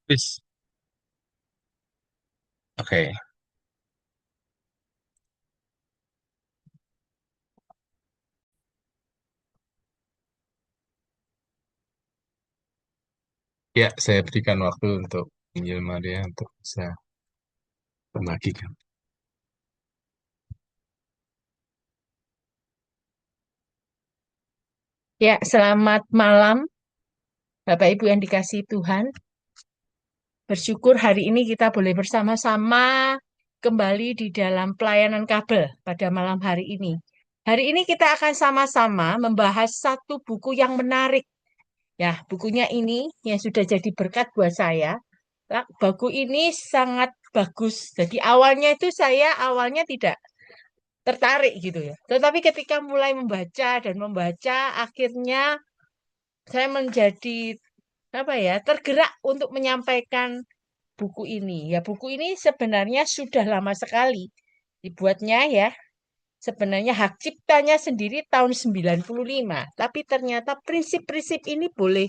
Wis, oke. Ya, saya berikan waktu untuk Injil Maria untuk bisa membagikan. Ya, selamat malam Bapak Ibu yang dikasihi Tuhan. Bersyukur hari ini kita boleh bersama-sama kembali di dalam pelayanan kabel pada malam hari ini. Hari ini kita akan sama-sama membahas satu buku yang menarik. Ya, bukunya ini yang sudah jadi berkat buat saya. Buku ini sangat bagus. Jadi awalnya tidak tertarik gitu ya. Tetapi ketika mulai membaca dan membaca, akhirnya saya menjadi tergerak untuk menyampaikan buku ini. Ya, buku ini sebenarnya sudah lama sekali dibuatnya ya. Sebenarnya hak ciptanya sendiri tahun 95, tapi ternyata prinsip-prinsip ini boleh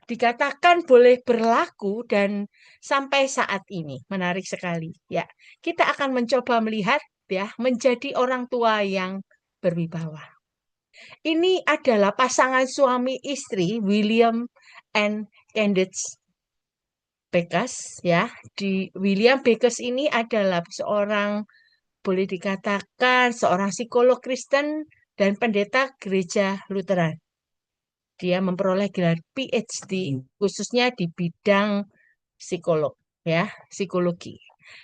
dikatakan boleh berlaku dan sampai saat ini. Menarik sekali. Ya, kita akan mencoba melihat ya menjadi orang tua yang berwibawa. Ini adalah pasangan suami istri William and Candace Bekas ya. Di William Bekas ini adalah seorang boleh dikatakan seorang psikolog Kristen dan pendeta gereja Lutheran. Dia memperoleh gelar PhD khususnya di bidang psikolog ya, psikologi.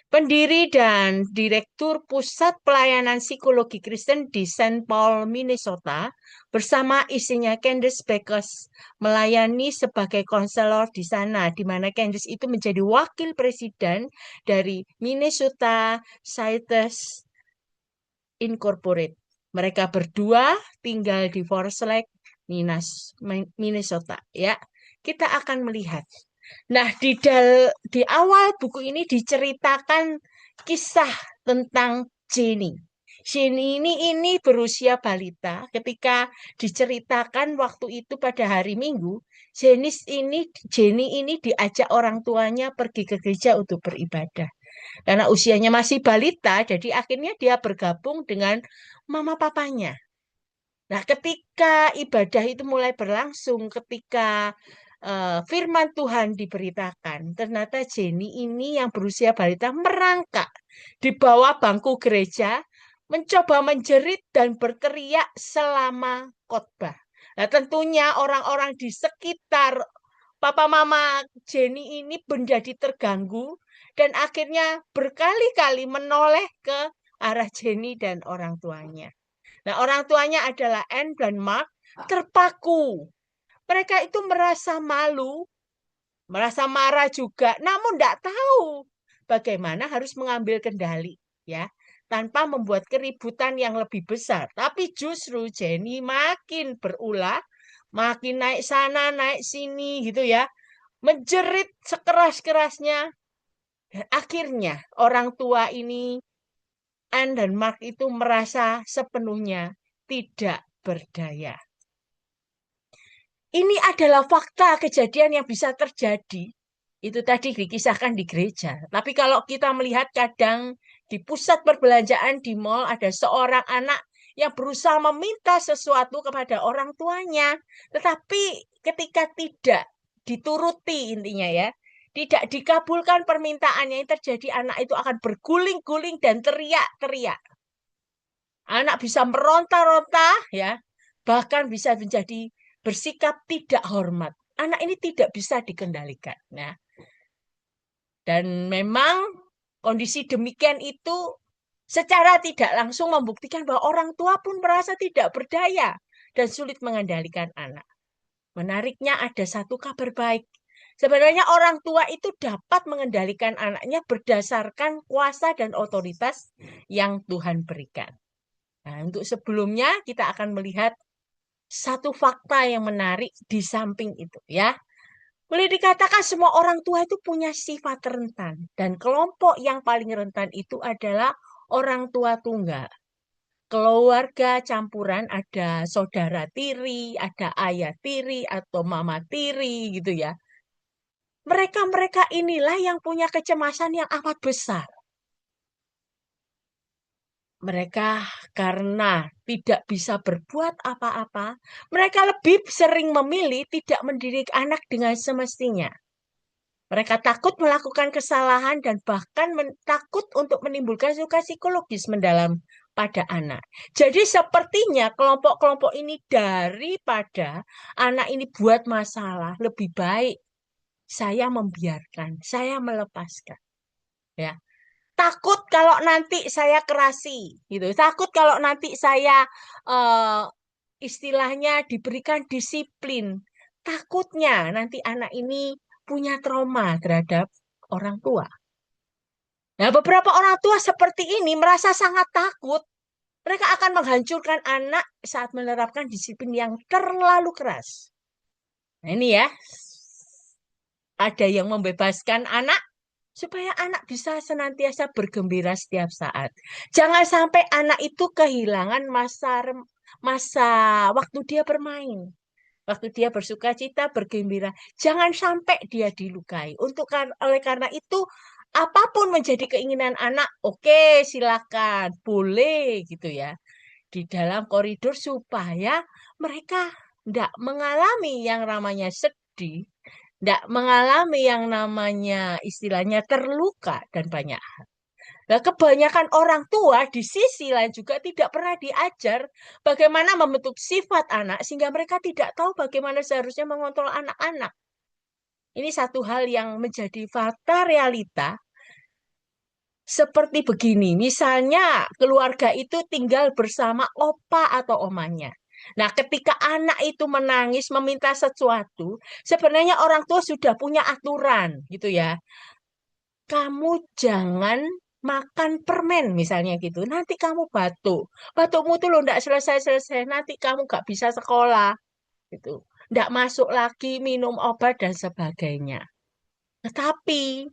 Pendiri dan Direktur Pusat Pelayanan Psikologi Kristen di Saint Paul, Minnesota, bersama istrinya Candice Beckers melayani sebagai konselor di sana, di mana Candice itu menjadi wakil presiden dari Minnesota Scientists Incorporated. Mereka berdua tinggal di Forest Lake, Minnesota. Ya, kita akan melihat. Nah, di awal buku ini diceritakan kisah tentang Jenny. Jenny ini berusia balita ketika diceritakan waktu itu pada hari Minggu, Jenny ini diajak orang tuanya pergi ke gereja untuk beribadah. Karena usianya masih balita, jadi akhirnya dia bergabung dengan mama papanya. Nah, ketika ibadah itu mulai berlangsung, ketika firman Tuhan diberitakan, ternyata Jenny ini yang berusia balita merangkak di bawah bangku gereja, mencoba menjerit dan berteriak selama khotbah. Nah, tentunya orang-orang di sekitar Papa Mama Jenny ini menjadi terganggu dan akhirnya berkali-kali menoleh ke arah Jenny dan orang tuanya. Nah, orang tuanya adalah Anne dan Mark terpaku. Mereka itu merasa malu, merasa marah juga, namun tidak tahu bagaimana harus mengambil kendali, ya, tanpa membuat keributan yang lebih besar. Tapi justru Jenny makin berulah, makin naik sana, naik sini, gitu ya, menjerit sekeras-kerasnya. Dan akhirnya orang tua ini, Anne dan Mark itu merasa sepenuhnya tidak berdaya. Ini adalah fakta kejadian yang bisa terjadi. Itu tadi dikisahkan di gereja. Tapi kalau kita melihat kadang di pusat perbelanjaan di mall ada seorang anak yang berusaha meminta sesuatu kepada orang tuanya. Tetapi ketika tidak dituruti intinya ya, tidak dikabulkan permintaannya yang terjadi anak itu akan berguling-guling dan teriak-teriak. Anak bisa meronta-ronta ya, bahkan bisa menjadi bersikap tidak hormat. Anak ini tidak bisa dikendalikan. Nah, dan memang kondisi demikian itu secara tidak langsung membuktikan bahwa orang tua pun merasa tidak berdaya dan sulit mengendalikan anak. Menariknya ada satu kabar baik. Sebenarnya orang tua itu dapat mengendalikan anaknya berdasarkan kuasa dan otoritas yang Tuhan berikan. Nah, untuk sebelumnya kita akan melihat satu fakta yang menarik di samping itu ya. Boleh dikatakan semua orang tua itu punya sifat rentan dan kelompok yang paling rentan itu adalah orang tua tunggal. Keluarga campuran ada saudara tiri, ada ayah tiri atau mama tiri gitu ya. Mereka-mereka inilah yang punya kecemasan yang amat besar. Mereka karena tidak bisa berbuat apa-apa, mereka lebih sering memilih tidak mendidik anak dengan semestinya. Mereka takut melakukan kesalahan dan bahkan takut untuk menimbulkan luka psikologis mendalam pada anak. Jadi sepertinya kelompok-kelompok ini daripada anak ini buat masalah, lebih baik saya membiarkan, saya melepaskan. Ya, takut kalau nanti saya kerasi, gitu. Takut kalau nanti saya eh, istilahnya diberikan disiplin. Takutnya nanti anak ini punya trauma terhadap orang tua. Nah, beberapa orang tua seperti ini merasa sangat takut. Mereka akan menghancurkan anak saat menerapkan disiplin yang terlalu keras. Nah, ini ya, ada yang membebaskan anak supaya anak bisa senantiasa bergembira setiap saat. Jangan sampai anak itu kehilangan masa waktu dia bermain. Waktu dia bersuka cita, bergembira, jangan sampai dia dilukai. Oleh karena itu, apapun menjadi keinginan anak, oke, silakan, boleh gitu ya, di dalam koridor supaya mereka tidak mengalami yang namanya sedih, tidak mengalami yang namanya istilahnya terluka dan banyak. Nah, kebanyakan orang tua di sisi lain juga tidak pernah diajar bagaimana membentuk sifat anak sehingga mereka tidak tahu bagaimana seharusnya mengontrol anak-anak. Ini satu hal yang menjadi fakta realita seperti begini. Misalnya keluarga itu tinggal bersama opa atau omanya. Nah, ketika anak itu menangis meminta sesuatu, sebenarnya orang tua sudah punya aturan gitu ya. Kamu jangan makan permen misalnya gitu. Nanti kamu batuk. Batukmu tuh lo ndak selesai-selesai. Nanti kamu gak bisa sekolah gitu. Ndak masuk lagi minum obat dan sebagainya. Tetapi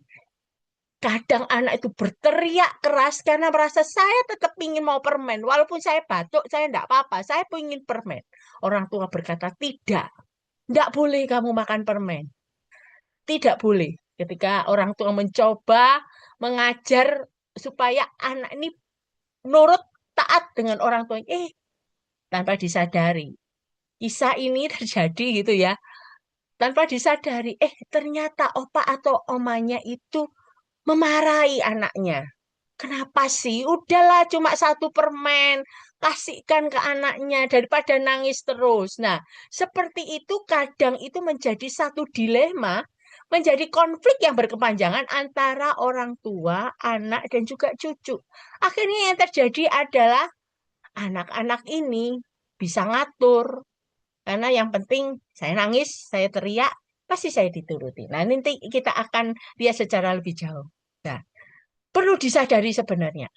kadang anak itu berteriak keras karena merasa saya tetap ingin mau permen. Walaupun saya batuk, saya ndak apa-apa. Saya ingin permen. Orang tua berkata, tidak. Ndak boleh kamu makan permen. Tidak boleh. Ketika orang tua mencoba mengajar supaya anak ini nurut taat dengan orang tua, tanpa disadari. Kisah ini terjadi gitu ya. Tanpa disadari, ternyata opa atau omanya itu memarahi anaknya. Kenapa sih? Udahlah cuma satu permen. Kasihkan ke anaknya daripada nangis terus. Nah, seperti itu kadang itu menjadi satu dilema, menjadi konflik yang berkepanjangan antara orang tua, anak, dan juga cucu. Akhirnya yang terjadi adalah anak-anak ini bisa ngatur. Karena yang penting saya nangis, saya teriak, pasti saya dituruti. Nah, nanti kita akan lihat secara lebih jauh. Nah, perlu disadari sebenarnya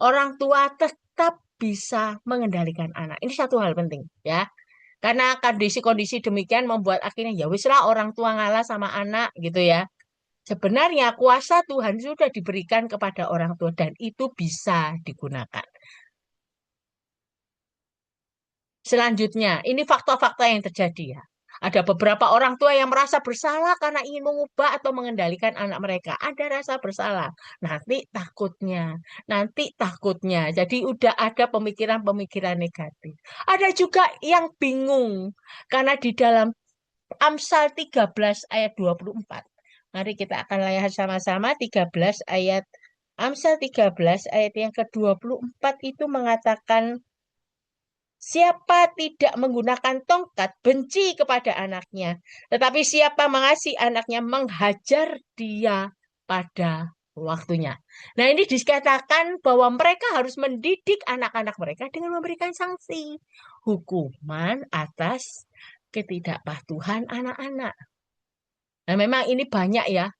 orang tua tetap bisa mengendalikan anak. Ini satu hal penting ya. Karena kondisi-kondisi demikian membuat akhirnya ya wis lah orang tua ngalah sama anak gitu ya. Sebenarnya kuasa Tuhan sudah diberikan kepada orang tua dan itu bisa digunakan. Selanjutnya, ini fakta-fakta yang terjadi ya. Ada beberapa orang tua yang merasa bersalah karena ingin mengubah atau mengendalikan anak mereka. Ada rasa bersalah. Nanti takutnya. Jadi udah ada pemikiran-pemikiran negatif. Ada juga yang bingung karena di dalam Amsal 13 ayat 24. Mari kita akan lihat sama-sama 13 ayat Amsal 13 ayat yang ke-24 itu mengatakan siapa tidak menggunakan tongkat benci kepada anaknya, tetapi siapa mengasihi anaknya menghajar dia pada waktunya. Nah, ini dikatakan bahwa mereka harus mendidik anak-anak mereka dengan memberikan sanksi, hukuman atas ketidakpatuhan anak-anak. Nah, memang ini banyak ya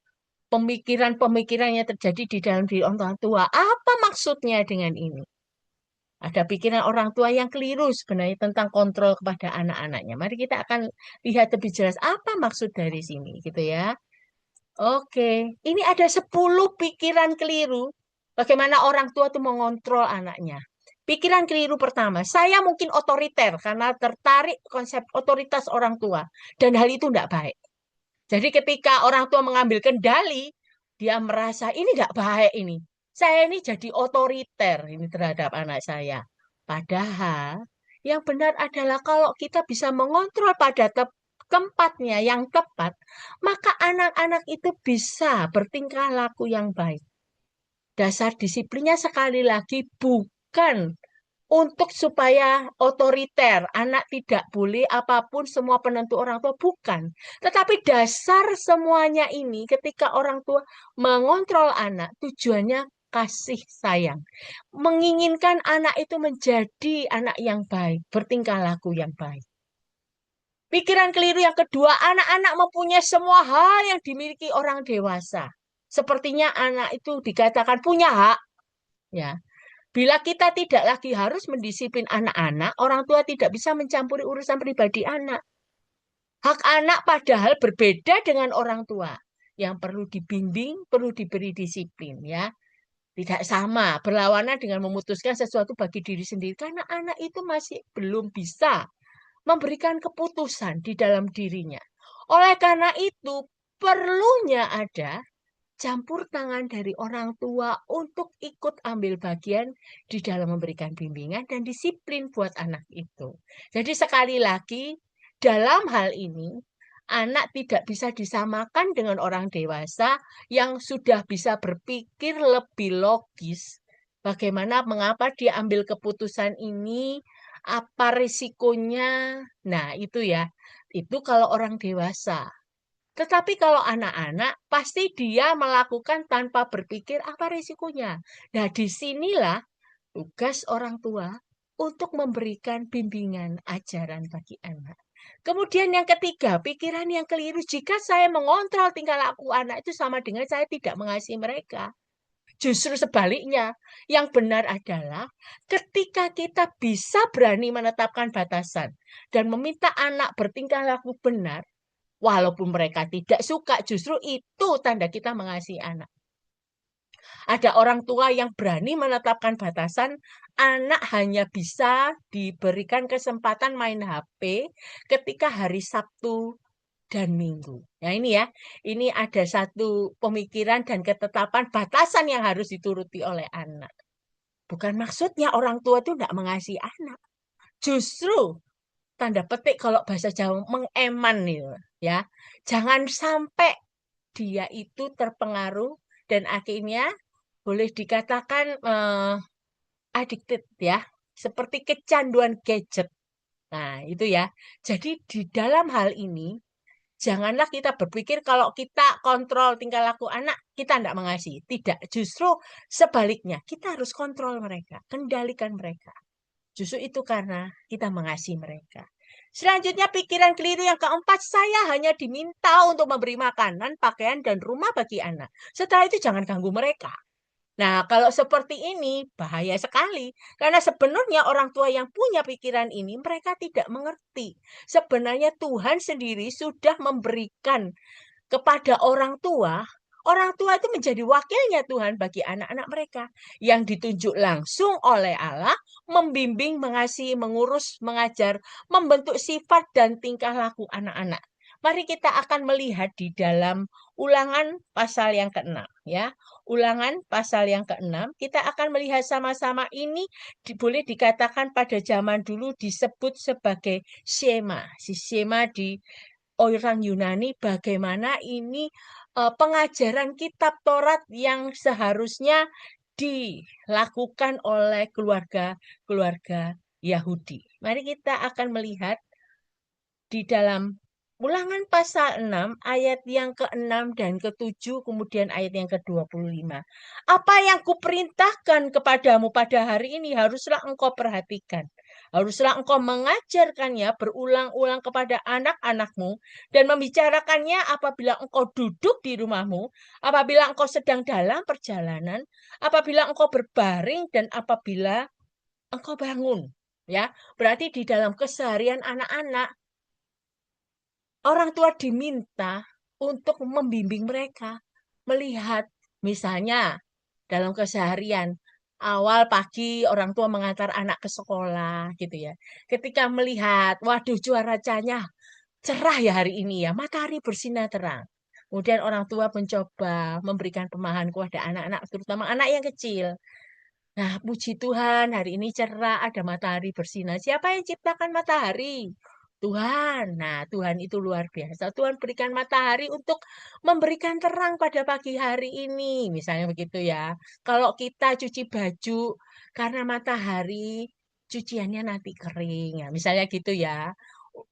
pemikiran-pemikiran yang terjadi di dalam diri orang tua. Apa maksudnya dengan ini? Ada pikiran orang tua yang keliru sebenarnya tentang kontrol kepada anak-anaknya. Mari kita akan lihat lebih jelas apa maksud dari sini gitu ya. Oke, ini ada 10 pikiran keliru bagaimana orang tua itu mengontrol anaknya. Pikiran keliru pertama, saya mungkin otoriter karena tertarik konsep otoritas orang tua dan hal itu tidak baik. Jadi ketika orang tua mengambil kendali, dia merasa ini nggak baik ini. Saya ini jadi otoriter ini terhadap anak saya. Padahal yang benar adalah kalau kita bisa mengontrol pada tempatnya yang tepat, maka anak-anak itu bisa bertingkah laku yang baik. Dasar disiplinnya sekali lagi bukan untuk supaya otoriter, anak tidak boleh apapun semua penentu orang tua, bukan. Tetapi dasar semuanya ini ketika orang tua mengontrol anak, tujuannya kasih sayang. Menginginkan anak itu menjadi anak yang baik, bertingkah laku yang baik. Pikiran keliru yang kedua, anak-anak mempunyai semua hal yang dimiliki orang dewasa. Sepertinya anak itu dikatakan punya hak, ya. Bila kita tidak lagi harus mendisiplin anak-anak, orang tua tidak bisa mencampuri urusan pribadi anak. Hak anak padahal berbeda dengan orang tua. Yang perlu dibimbing, perlu diberi disiplin ya. Tidak sama, berlawanan dengan memutuskan sesuatu bagi diri sendiri. Karena anak itu masih belum bisa memberikan keputusan di dalam dirinya. Oleh karena itu, perlunya ada campur tangan dari orang tua untuk ikut ambil bagian di dalam memberikan bimbingan dan disiplin buat anak itu. Jadi sekali lagi, dalam hal ini, anak tidak bisa disamakan dengan orang dewasa yang sudah bisa berpikir lebih logis. Bagaimana, mengapa dia ambil keputusan ini, apa risikonya. Nah, itu ya. Itu kalau orang dewasa. Tetapi kalau anak-anak, pasti dia melakukan tanpa berpikir apa risikonya. Nah, disinilah tugas orang tua untuk memberikan bimbingan ajaran bagi anak. Kemudian yang ketiga, pikiran yang keliru. Jika saya mengontrol tingkah laku anak itu sama dengan saya tidak mengasihi mereka. Justru sebaliknya, yang benar adalah ketika kita bisa berani menetapkan batasan dan meminta anak bertingkah laku benar, walaupun mereka tidak suka, justru itu tanda kita mengasihi anak. Ada orang tua yang berani menetapkan batasan, anak hanya bisa diberikan kesempatan main HP ketika hari Sabtu dan Minggu. Nah ini ya, ini ada satu pemikiran dan ketetapan batasan yang harus dituruti oleh anak. Bukan maksudnya orang tua itu tidak mengasihi anak. Justru tanda petik kalau bahasa Jawa mengeman nih ya. Jangan sampai dia itu terpengaruh dan akhirnya boleh dikatakan addicted ya, seperti kecanduan gadget. Nah, itu ya. Jadi di dalam hal ini janganlah kita berpikir kalau kita kontrol tingkah laku anak, kita tidak mengasihi. Tidak, justru sebaliknya, kita harus kontrol mereka, kendalikan mereka. Justru itu karena kita mengasihi mereka. Selanjutnya pikiran keliru yang keempat, saya hanya diminta untuk memberi makanan, pakaian, dan rumah bagi anak. Setelah itu jangan ganggu mereka. Nah, kalau seperti ini bahaya sekali. Karena sebenarnya orang tua yang punya pikiran ini, mereka tidak mengerti. Sebenarnya Tuhan sendiri sudah memberikan kepada orang tua itu menjadi wakilnya Tuhan bagi anak-anak mereka yang ditunjuk langsung oleh Allah, membimbing, mengasihi, mengurus, mengajar, membentuk sifat dan tingkah laku anak-anak. Mari kita akan melihat di dalam Ulangan pasal yang ke-6 ya. Ulangan pasal yang ke-6 kita akan melihat sama-sama ini boleh dikatakan pada zaman dulu disebut sebagai Shema. Si Shema di orang Yunani bagaimana ini pengajaran kitab Taurat yang seharusnya dilakukan oleh keluarga-keluarga Yahudi. Mari kita akan melihat di dalam Ulangan pasal 6 ayat yang ke-6 dan ke-7 kemudian ayat yang ke-25. Apa yang kuperintahkan kepadamu pada hari ini haruslah engkau perhatikan. Haruslah engkau mengajarkannya berulang-ulang kepada anak-anakmu dan membicarakannya apabila engkau duduk di rumahmu, apabila engkau sedang dalam perjalanan, apabila engkau berbaring dan apabila engkau bangun. Ya, berarti di dalam keseharian anak-anak orang tua diminta untuk membimbing mereka, melihat misalnya dalam keseharian, awal pagi orang tua mengantar anak ke sekolah gitu ya. Ketika melihat, waduh cuacanya cerah ya hari ini ya, matahari bersinar terang. Kemudian orang tua mencoba memberikan pemahaman kepada anak-anak, terutama anak yang kecil. Nah, puji Tuhan, hari ini cerah, ada matahari bersinar. Siapa yang ciptakan matahari? Tuhan. Nah, Tuhan itu luar biasa. Tuhan berikan matahari untuk memberikan terang pada pagi hari ini. Misalnya begitu ya. Kalau kita cuci baju karena matahari, cuciannya nanti kering. Ya, misalnya gitu ya.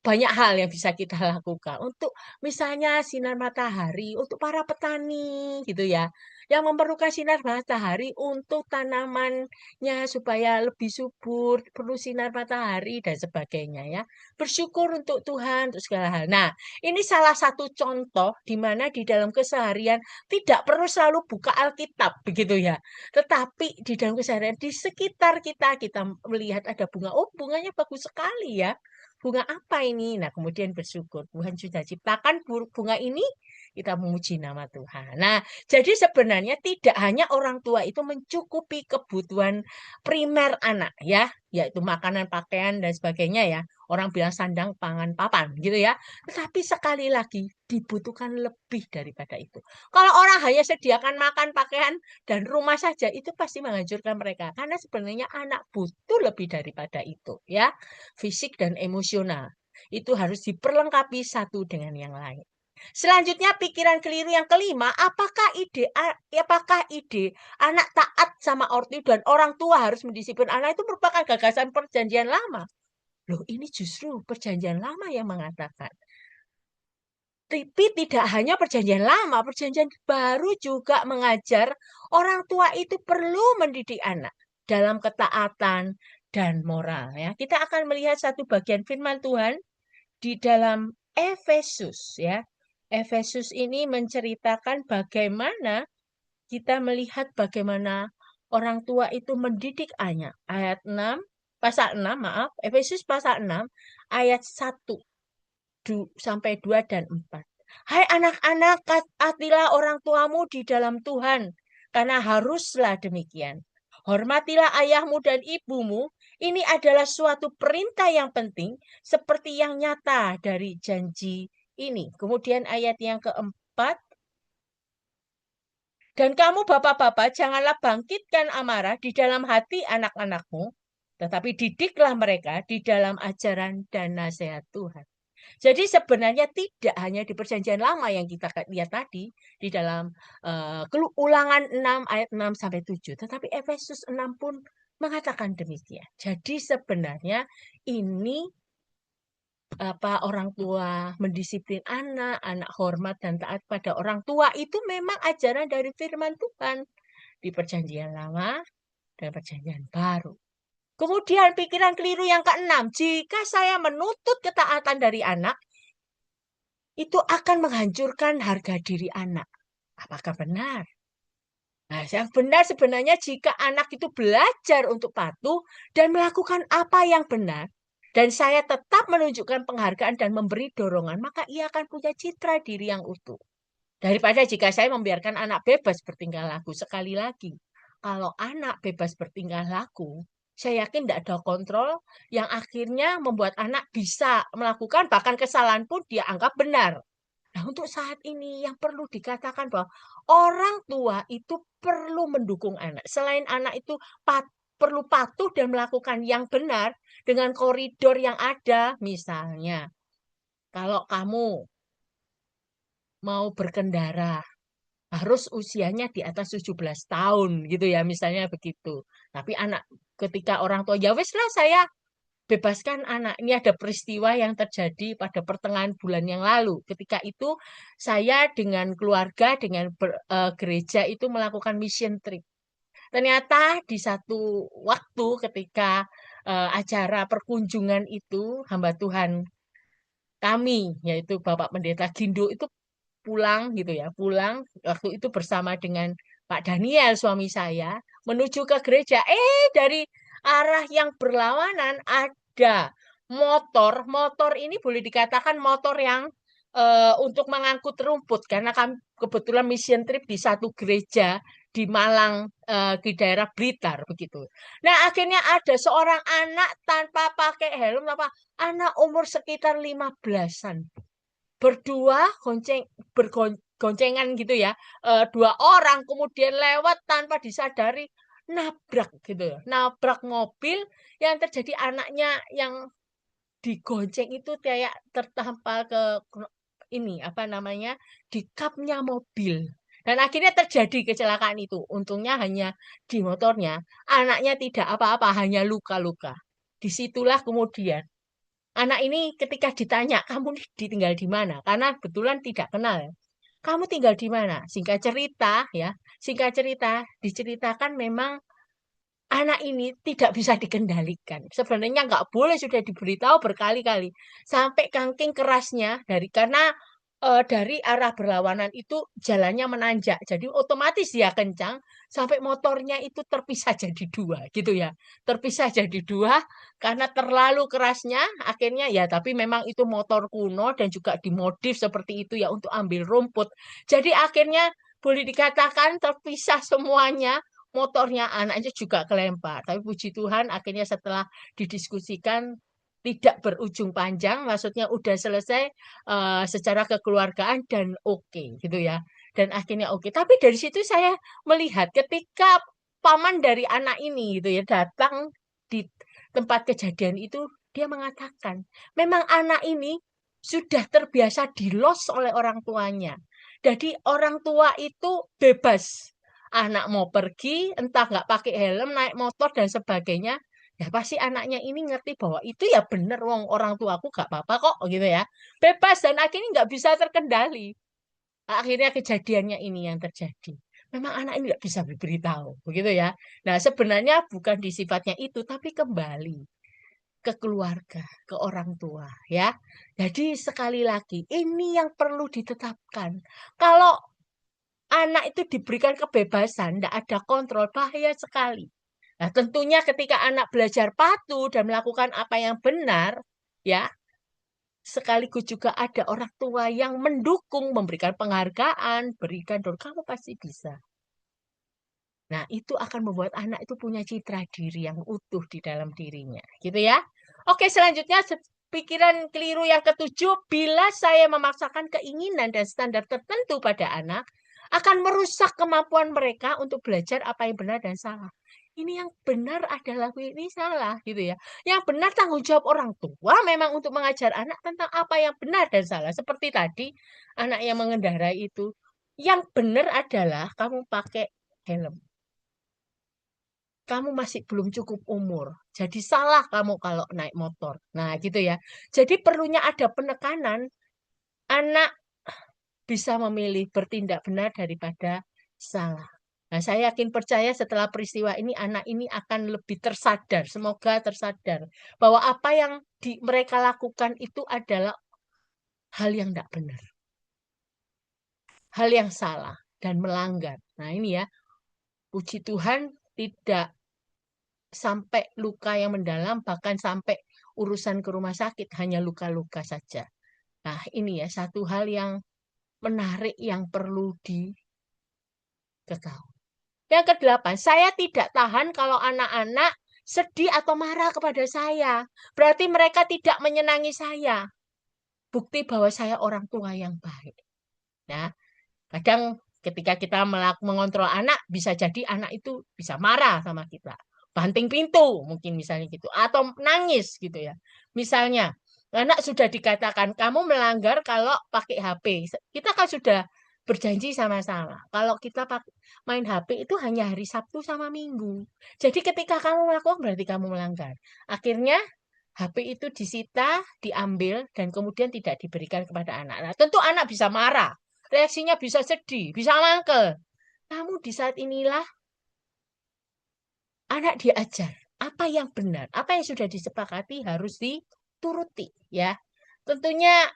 Banyak hal yang bisa kita lakukan untuk misalnya sinar matahari untuk para petani gitu ya yang memerlukan sinar matahari untuk tanamannya supaya lebih subur, perlu sinar matahari dan sebagainya ya. Bersyukur untuk Tuhan untuk segala hal. Nah, ini salah satu contoh di mana di dalam keseharian tidak perlu selalu buka Alkitab begitu ya. Tetapi di dalam keseharian di sekitar kita melihat ada bunga. Oh, bunganya bagus sekali ya. Bunga apa ini? Nah, kemudian bersyukur. Tuhan sudah ciptakan bunga ini, kita memuji nama Tuhan. Nah, jadi sebenarnya tidak hanya orang tua itu mencukupi kebutuhan primer anak ya, yaitu makanan, pakaian dan sebagainya ya. Orang bilang sandang, pangan, papan gitu ya. Tetapi sekali lagi dibutuhkan lebih daripada itu. Kalau orang hanya sediakan makan, pakaian dan rumah saja itu pasti menghancurkan mereka karena sebenarnya anak butuh lebih daripada itu ya. Fisik dan emosional. Itu harus diperlengkapi satu dengan yang lain. Selanjutnya pikiran keliru yang kelima, apakah ide anak taat sama ortu dan orang tua harus mendisiplin anak itu merupakan gagasan perjanjian lama? Loh, ini justru perjanjian lama yang mengatakan. Tapi tidak hanya perjanjian lama, perjanjian baru juga mengajar orang tua itu perlu mendidik anak dalam ketaatan dan moral ya. Kita akan melihat satu bagian firman Tuhan di dalam Efesus ya. Efesus ini menceritakan bagaimana kita melihat bagaimana orang tua itu mendidik anak. Ayat 6, pasal 6, maaf, Efesus pasal 6, ayat 1 sampai 2 dan 4. Hai anak-anak, taatilah orang tuamu di dalam Tuhan, karena haruslah demikian. Hormatilah ayahmu dan ibumu, ini adalah suatu perintah yang penting, seperti yang nyata dari janji ini. Kemudian ayat yang keempat, dan kamu bapak-bapak janganlah bangkitkan amarah di dalam hati anak-anakmu, tetapi didiklah mereka di dalam ajaran dan nasihat Tuhan. Jadi sebenarnya tidak hanya di perjanjian lama yang kita lihat tadi di dalam Ulangan 6 ayat 6 sampai 7, tetapi Efesus 6 pun mengatakan demikian. Jadi sebenarnya ini apa orang tua mendisiplin anak, anak hormat dan taat pada orang tua itu memang ajaran dari firman Tuhan di perjanjian lama dan perjanjian baru. Kemudian pikiran keliru yang keenam, jika saya menuntut ketaatan dari anak, itu akan menghancurkan harga diri anak. Apakah benar? Nah, yang benar sebenarnya jika anak itu belajar untuk patuh dan melakukan apa yang benar, dan saya tetap menunjukkan penghargaan dan memberi dorongan, maka ia akan punya citra diri yang utuh. Daripada jika saya membiarkan anak bebas bertingkah laku. Sekali lagi, kalau anak bebas bertingkah laku, saya yakin tidak ada kontrol yang akhirnya membuat anak bisa melakukan bahkan kesalahan pun dia anggap benar. Nah, untuk saat ini yang perlu dikatakan bahwa orang tua itu perlu mendukung anak. Selain anak itu perlu patuh dan melakukan yang benar dengan koridor yang ada, misalnya kalau kamu mau berkendara harus usianya di atas 17 tahun gitu ya, misalnya begitu. Tapi anak ketika orang tua ya wes lah saya bebaskan anak. Ini ada peristiwa yang terjadi pada pertengahan bulan yang lalu. Ketika itu saya dengan keluarga, dengan gereja itu melakukan mission trip. Ternyata di satu waktu ketika acara perkunjungan itu, hamba Tuhan kami, yaitu Bapak Pendeta Gindo itu pulang gitu ya, pulang waktu itu bersama dengan Pak Daniel suami saya menuju ke gereja. Dari arah yang berlawanan ada motor ini boleh dikatakan motor yang untuk mengangkut rumput karena kami kebetulan mission trip di satu gereja di Malang, di daerah Blitar begitu. Nah, akhirnya ada seorang anak tanpa pakai helm, apa anak umur sekitar 15-an berdua bergoncengan gitu ya, dua orang kemudian lewat tanpa disadari nabrak gitu ya, nabrak mobil. Yang terjadi anaknya yang digonceng itu kayak tertampal ke ini apa namanya, di kapnya mobil, dan akhirnya terjadi kecelakaan itu. Untungnya hanya di motornya, anaknya tidak apa-apa, hanya luka-luka. Disitulah kemudian anak ini ketika ditanya, kamu ditinggal di mana? Karena kebetulan tidak kenal. Kamu tinggal di mana? Singkat cerita ya, singkat cerita diceritakan memang anak ini tidak bisa dikendalikan. Sebenarnya nggak boleh, sudah diberitahu berkali-kali. Sampai kangking kerasnya karena dari arah berlawanan itu jalannya menanjak. Jadi otomatis dia kencang sampai motornya itu terpisah jadi dua gitu ya. Terpisah jadi dua karena terlalu kerasnya akhirnya ya, tapi memang itu motor kuno dan juga dimodif seperti itu ya untuk ambil rumput. Jadi akhirnya boleh dikatakan terpisah semuanya, motornya anaknya juga kelempar. Tapi puji Tuhan akhirnya setelah didiskusikan tidak berujung panjang, maksudnya udah selesai secara kekeluargaan dan oke gitu ya. Dan akhirnya oke. Tapi dari situ saya melihat ketika paman dari anak ini gitu ya datang di tempat kejadian itu, dia mengatakan, memang anak ini sudah terbiasa dilos oleh orang tuanya. Jadi orang tua itu bebas. Anak mau pergi, entah nggak pakai helm, naik motor dan sebagainya, ya pasti anaknya ini ngerti bahwa itu ya bener, wong orang tuaku gak apa-apa kok gitu ya. Bebas dan akhirnya nggak bisa terkendali. Akhirnya kejadiannya ini yang terjadi. Memang anak ini nggak bisa diberitahu, begitu ya. Nah, sebenarnya bukan di sifatnya itu, tapi kembali ke keluarga, ke orang tua, ya. Jadi sekali lagi, ini yang perlu ditetapkan. Kalau anak itu diberikan kebebasan, tidak ada kontrol, bahaya sekali. Nah, tentunya ketika anak belajar patuh dan melakukan apa yang benar, ya, sekaligus juga ada orang tua yang mendukung, memberikan penghargaan, berikan dong, kamu pasti bisa. Nah, itu akan membuat anak itu punya citra diri yang utuh di dalam dirinya, gitu ya. Oke, selanjutnya pikiran keliru yang ketujuh, bila saya memaksakan keinginan dan standar tertentu pada anak, akan merusak kemampuan mereka untuk belajar apa yang benar dan salah. Ini yang benar adalah ini salah, gitu ya. Yang benar tanggung jawab orang tua memang untuk mengajar anak tentang apa yang benar dan salah. Seperti tadi, anak yang mengendarai itu, yang benar adalah kamu pakai helm, kamu masih belum cukup umur. Jadi salah kamu kalau naik motor. Nah, gitu ya. Jadi perlunya ada penekanan, anak bisa memilih bertindak benar daripada salah. Nah, saya yakin percaya setelah peristiwa ini anak ini akan lebih tersadar, semoga tersadar bahwa apa yang mereka lakukan itu adalah hal yang tidak benar, hal yang salah dan melanggar. Nah, ini ya, puji Tuhan tidak sampai luka yang mendalam, bahkan sampai urusan ke rumah sakit, hanya luka-luka saja. Nah, ini ya satu hal yang menarik yang perlu diketahui. Yang kedelapan, saya tidak tahan kalau anak-anak sedih atau marah kepada saya. Berarti mereka tidak menyenangi saya. Bukti bahwa saya orang tua yang baik. Nah, kadang ketika kita mengontrol anak, bisa jadi anak itu bisa marah sama kita. Banting pintu, mungkin misalnya gitu. Atau nangis gitu ya. Misalnya, anak sudah dikatakan, kamu melanggar kalau pakai HP. Kita kan sudah berjanji sama-sama. Kalau kita main HP itu hanya hari Sabtu sama Minggu. Jadi ketika kamu melakukan, berarti kamu melanggar. Akhirnya HP itu disita, diambil, dan kemudian tidak diberikan kepada anak. Nah, tentu anak bisa marah, reaksinya bisa sedih, bisa mangkel. Namun di saat inilah anak diajar apa yang benar, apa yang sudah disepakati harus dituruti, ya. Tentunya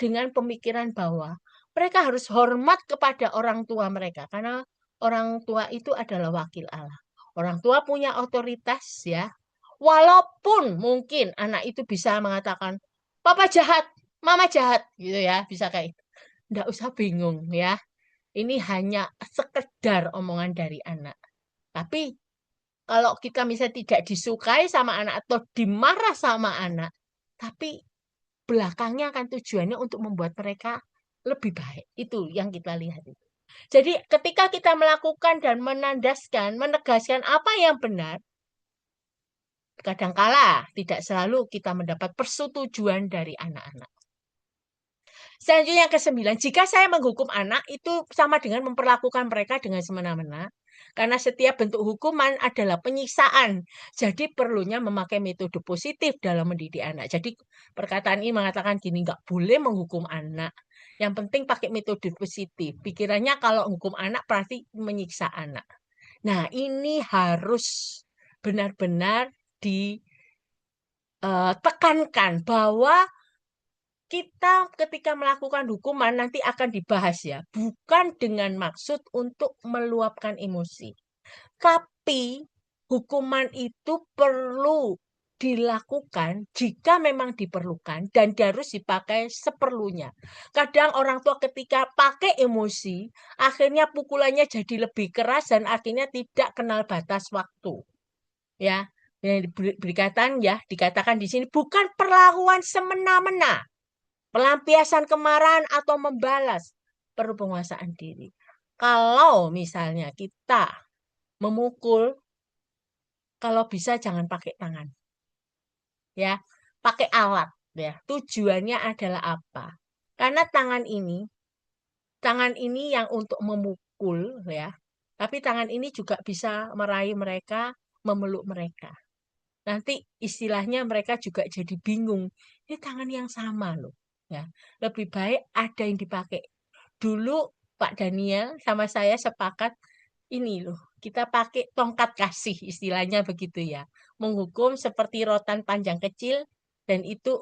dengan pemikiran bahwa mereka harus hormat kepada orang tua mereka, karena orang tua itu adalah wakil Allah. Orang tua punya otoritas, ya. Walaupun mungkin anak itu bisa mengatakan, papa jahat, mama jahat, gitu ya, bisa kayak itu. Nggak usah bingung, ya. Ini hanya sekedar omongan dari anak. Tapi kalau kita misalnya tidak disukai sama anak atau dimarah sama anak, tapi belakangnya kan tujuannya untuk membuat mereka lebih baik. Itu yang kita lihat itu. Jadi ketika kita melakukan dan menandaskan, menegaskan apa yang benar, kadangkala tidak selalu kita mendapat persetujuan dari anak-anak. Selanjutnya yang ke-9, jika saya menghukum anak itu sama dengan memperlakukan mereka dengan semena-mena. Karena setiap bentuk hukuman adalah penyiksaan. Jadi perlunya memakai metode positif dalam mendidik anak. Jadi perkataan ini mengatakan gini, nggak boleh menghukum anak. Yang penting pakai metode positif. Pikirannya kalau hukum anak berarti menyiksa anak. Nah ini harus benar-benar ditekankan bahwa kita ketika melakukan hukuman nanti akan dibahas ya, bukan dengan maksud untuk meluapkan emosi. Tapi hukuman itu perlu dilakukan jika memang diperlukan dan harus dipakai seperlunya. Kadang orang tua ketika pakai emosi, akhirnya pukulannya jadi lebih keras dan akhirnya tidak kenal batas waktu. Ya, yang dikatakan di sini bukan perlakuan semena-mena, pelampiasan kemarahan atau membalas, perlu penguasaan diri. Kalau misalnya kita memukul, kalau bisa jangan pakai tangan, ya, pakai alat, ya. Tujuannya adalah apa? Karena tangan ini yang untuk memukul, ya. Tapi tangan ini juga bisa meraih mereka, memeluk mereka. Nanti istilahnya mereka juga jadi bingung. Ini tangan yang sama loh. Ya, lebih baik ada yang dipakai. Dulu Pak Daniel sama saya sepakat ini loh. Kita pakai tongkat kasih istilahnya begitu ya. Menghukum seperti rotan panjang kecil dan itu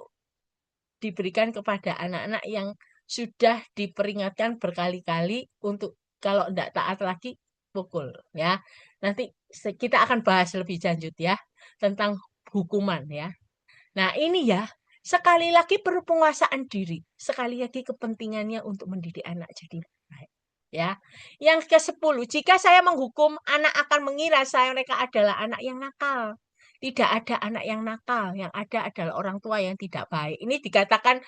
diberikan kepada anak-anak yang sudah diperingatkan berkali-kali untuk kalau tidak taat lagi pukul ya. Nanti kita akan bahas lebih lanjut ya tentang hukuman ya. Nah, ini ya sekali lagi perlu penguasaan diri, sekali lagi kepentingannya untuk mendidik anak jadi baik. Ya. Yang ke-10, jika saya menghukum, anak akan mengira saya mereka adalah anak yang nakal. Tidak ada anak yang nakal, yang ada adalah orang tua yang tidak baik. Ini dikatakan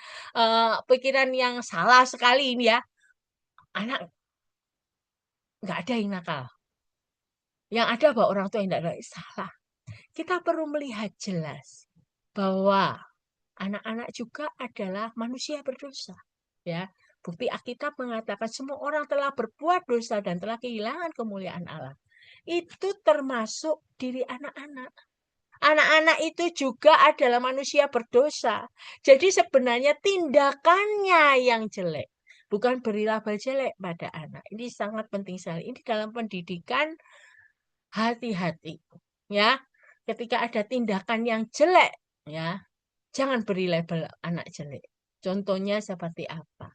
pikiran yang salah sekali ini ya. Anak nggak ada yang nakal. Yang ada bahwa orang tua yang tidak baik salah. Kita perlu melihat jelas bahwa anak-anak juga adalah manusia berdosa. Ya, bukti Alkitab mengatakan semua orang telah berbuat dosa dan telah kehilangan kemuliaan Allah. Itu termasuk diri anak-anak. Anak-anak itu juga adalah manusia berdosa. Jadi sebenarnya tindakannya yang jelek, bukan beri label jelek pada anak. Ini sangat penting sekali. Ini dalam pendidikan hati-hati. Ya, ketika ada tindakan yang jelek, ya, jangan beri label anak jelek. Contohnya seperti apa?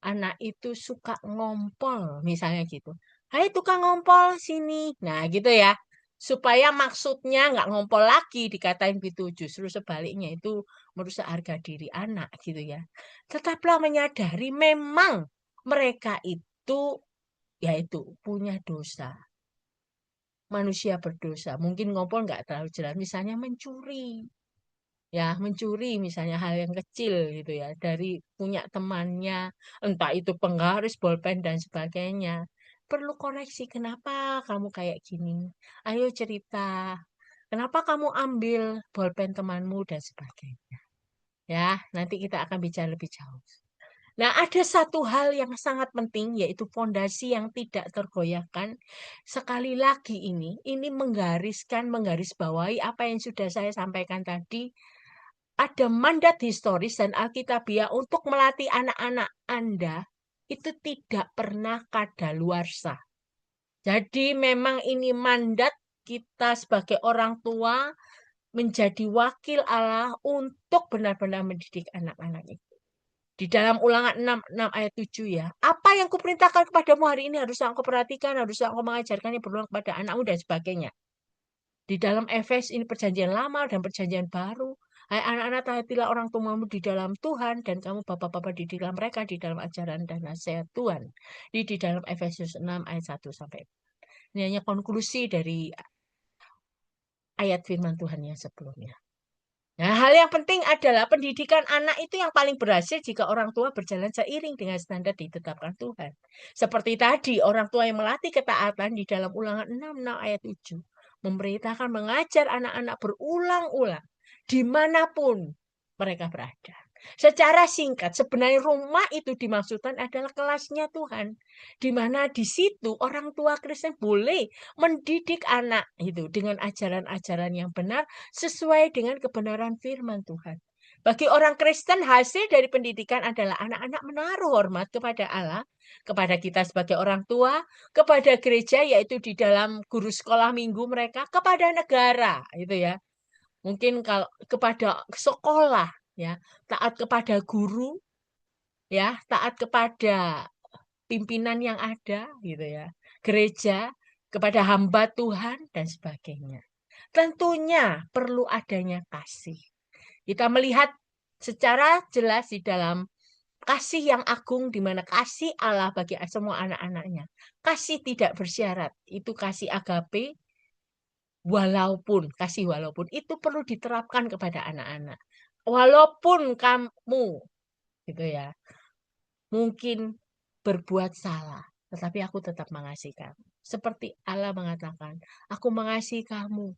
Anak itu suka ngompol, misalnya gitu. Hai tukang ngompol sini. Nah gitu ya. Supaya maksudnya nggak ngompol lagi dikatain gitu. Justru sebaliknya itu merusak harga diri anak gitu ya. Tetaplah menyadari memang mereka itu yaitu punya dosa. Manusia berdosa. Mungkin ngompol nggak terlalu jelas. Misalnya mencuri. Ya mencuri misalnya hal yang kecil gitu ya dari punya temannya, entah itu penggaris bolpen dan sebagainya, perlu koreksi kenapa kamu kayak gini, ayo cerita kenapa kamu ambil bolpen temanmu dan sebagainya ya, nanti kita akan bicara lebih jauh. Nah, ada satu hal yang sangat penting yaitu fondasi yang tidak tergoyahkan. Sekali lagi ini menggarisbawahi apa yang sudah saya sampaikan tadi. Ada mandat historis dan alkitabiah untuk melatih anak-anak Anda itu tidak pernah kadaluarsa. Jadi memang ini mandat kita sebagai orang tua menjadi wakil Allah untuk benar-benar mendidik anak-anak itu. Di dalam Ulangan 6 ayat 7 ya. Apa yang kuperintahkan kepadamu hari ini harus engkau perhatikan, harus engkau mengajarkannya berulang kepada anakmu dan sebagainya. Di dalam Efes ini perjanjian lama dan perjanjian baru. Hai anak-anak, taatilah orang tuamu di dalam Tuhan, dan kamu bapak-bapak didilah mereka di dalam ajaran dan nasihat Tuhan. Di dalam Efesus 6 ayat 1 sampai. Ini hanya konklusi dari ayat firman Tuhan yang sebelumnya. Nah, hal yang penting adalah pendidikan anak itu yang paling berhasil jika orang tua berjalan seiring dengan standar ditetapkan Tuhan. Seperti tadi, orang tua yang melatih ketaatan di dalam Ulangan 6 ayat 7 memerintahkan mengajar anak-anak berulang-ulang dimanapun mereka berada. Secara singkat, sebenarnya rumah itu dimaksudkan adalah kelasnya Tuhan, di mana di situ orang tua Kristen boleh mendidik anak itu dengan ajaran-ajaran yang benar sesuai dengan kebenaran firman Tuhan. Bagi orang Kristen, hasil dari pendidikan adalah anak-anak menaruh hormat kepada Allah, kepada kita sebagai orang tua, kepada gereja, yaitu di dalam guru sekolah minggu mereka, kepada negara, itu ya. Mungkin kalau kepada sekolah, ya, taat kepada guru, ya, taat kepada pimpinan yang ada, gitu ya, gereja, kepada hamba Tuhan dan sebagainya. Tentunya perlu adanya kasih. Kita melihat secara jelas di dalam kasih yang agung, di mana kasih Allah bagi semua anak-anaknya. Kasih tidak bersyarat, itu kasih agape, walaupun itu perlu diterapkan kepada anak-anak. Walaupun kamu, gitu ya, mungkin berbuat salah, tetapi aku tetap mengasihi kamu. Seperti Allah mengatakan, aku mengasihi kamu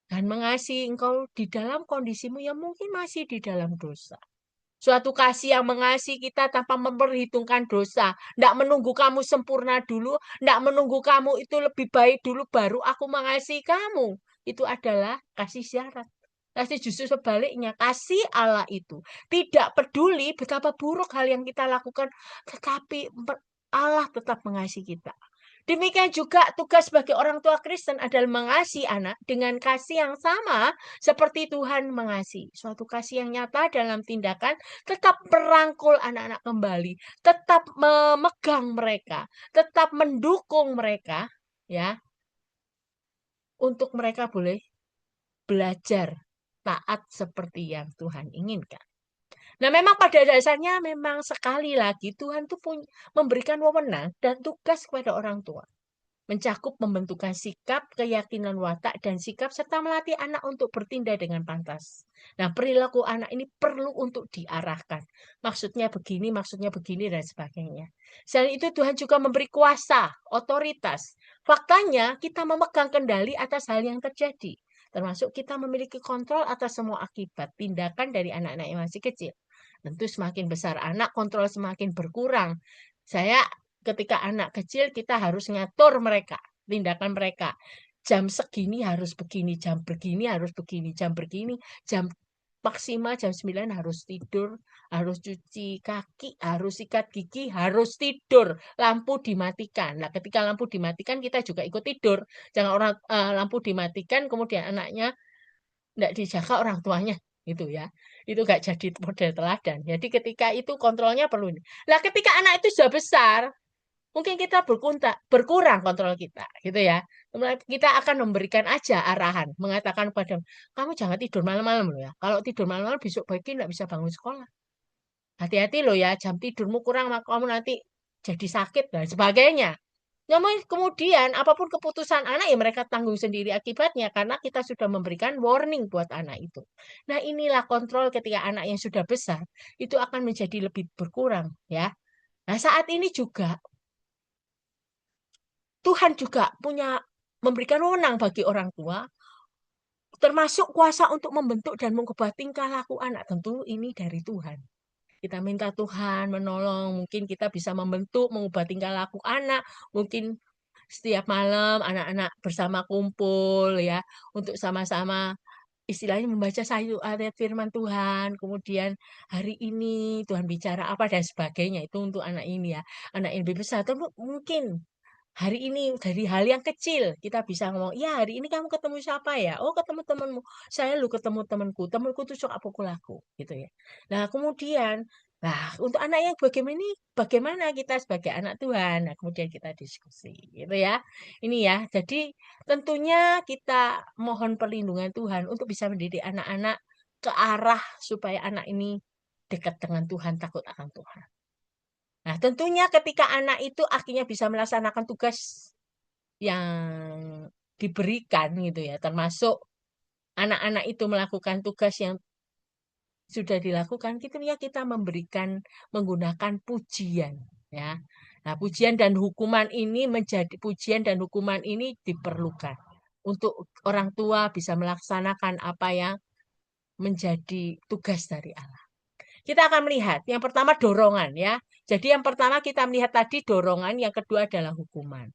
dan mengasihi engkau di dalam kondisimu yang mungkin masih di dalam dosa. Suatu kasih yang mengasihi kita tanpa memperhitungkan dosa. Tidak menunggu kamu sempurna dulu. Tidak menunggu kamu itu lebih baik dulu baru aku mengasihi kamu. Itu adalah kasih syarat. Kasih justru sebaliknya. Kasih Allah itu tidak peduli betapa buruk hal yang kita lakukan. Tetapi Allah tetap mengasihi kita. Demikian juga tugas sebagai orang tua Kristen adalah mengasihi anak dengan kasih yang sama seperti Tuhan mengasihi. Suatu kasih yang nyata dalam tindakan, tetap merangkul anak-anak kembali, tetap memegang mereka, tetap mendukung mereka, ya, untuk mereka boleh belajar taat seperti yang Tuhan inginkan. Nah, memang pada dasarnya memang sekali lagi Tuhan tuh memberikan wewenang dan tugas kepada orang tua, mencakup pembentukan sikap, keyakinan watak, dan sikap, serta melatih anak untuk bertindak dengan pantas. Nah, perilaku anak ini perlu untuk diarahkan. Maksudnya begini, dan sebagainya. Selain itu, Tuhan juga memberi kuasa, otoritas. Faktanya, kita memegang kendali atas hal yang terjadi. Termasuk kita memiliki kontrol atas semua akibat tindakan dari anak-anak yang masih kecil. Tentu semakin besar anak, kontrol semakin berkurang. Saya ketika anak kecil kita harus ngatur mereka, tindakan mereka. Jam segini harus begini, jam begini harus begini, jam begini, jam maksimal jam 9 harus tidur, harus cuci kaki, harus sikat gigi, harus tidur. Lampu dimatikan. Nah, ketika lampu dimatikan kita juga ikut tidur. Jangan lampu dimatikan kemudian anaknya tidak dijaga orang tuanya gitu ya. Itu gak jadi model teladan. Jadi ketika itu kontrolnya perlu. Nah, ketika anak itu sudah besar, mungkin kita berkurang kontrol kita, gitu ya. Kemudian kita akan memberikan aja arahan, mengatakan pada kamu jangan tidur malam-malam loh ya. Kalau tidur malam-malam besok pagi nggak bisa bangun sekolah. Hati-hati loh ya, jam tidurmu kurang, maka kamu nanti jadi sakit dan sebagainya. Namun kemudian apapun keputusan anak ya mereka tanggung sendiri akibatnya karena kita sudah memberikan warning buat anak itu. Nah, inilah kontrol ketika anak yang sudah besar itu akan menjadi lebih berkurang ya. Nah, saat ini juga Tuhan juga punya memberikan wewenang bagi orang tua, termasuk kuasa untuk membentuk dan mengubah tingkah laku anak. Tentu ini dari Tuhan. Kita minta Tuhan menolong, mungkin kita bisa membentuk, mengubah tingkah laku anak, mungkin setiap malam anak-anak bersama kumpul ya, untuk sama-sama istilahnya membaca satu ayat firman Tuhan, kemudian hari ini Tuhan bicara apa dan sebagainya, itu untuk anak ini ya, anak yang lebih besar. Tapi mungkin hari ini dari hal yang kecil kita bisa ngomong, ya hari ini kamu ketemu siapa ya? Oh ketemu temanmu. Saya lu ketemu temanku. Temanku tuh suka pukul aku, gitu ya. Nah kemudian, nah untuk anak yang bagaimana ini, bagaimana kita sebagai anak Tuhan? Nah kemudian kita diskusi, gitu ya. Ini ya. Jadi tentunya kita mohon perlindungan Tuhan untuk bisa mendidik anak-anak ke arah supaya anak ini dekat dengan Tuhan, takut akan Tuhan. Nah, tentunya ketika anak itu akhirnya bisa melaksanakan tugas yang diberikan gitu ya, termasuk anak-anak itu melakukan tugas yang sudah dilakukan, gitu ya kita memberikan menggunakan pujian ya. Nah, pujian dan hukuman ini menjadi pujian dan hukuman ini diperlukan untuk orang tua bisa melaksanakan apa yang menjadi tugas dari Allah. Kita akan melihat yang pertama dorongan ya. Jadi yang pertama kita melihat tadi dorongan, yang kedua adalah hukuman.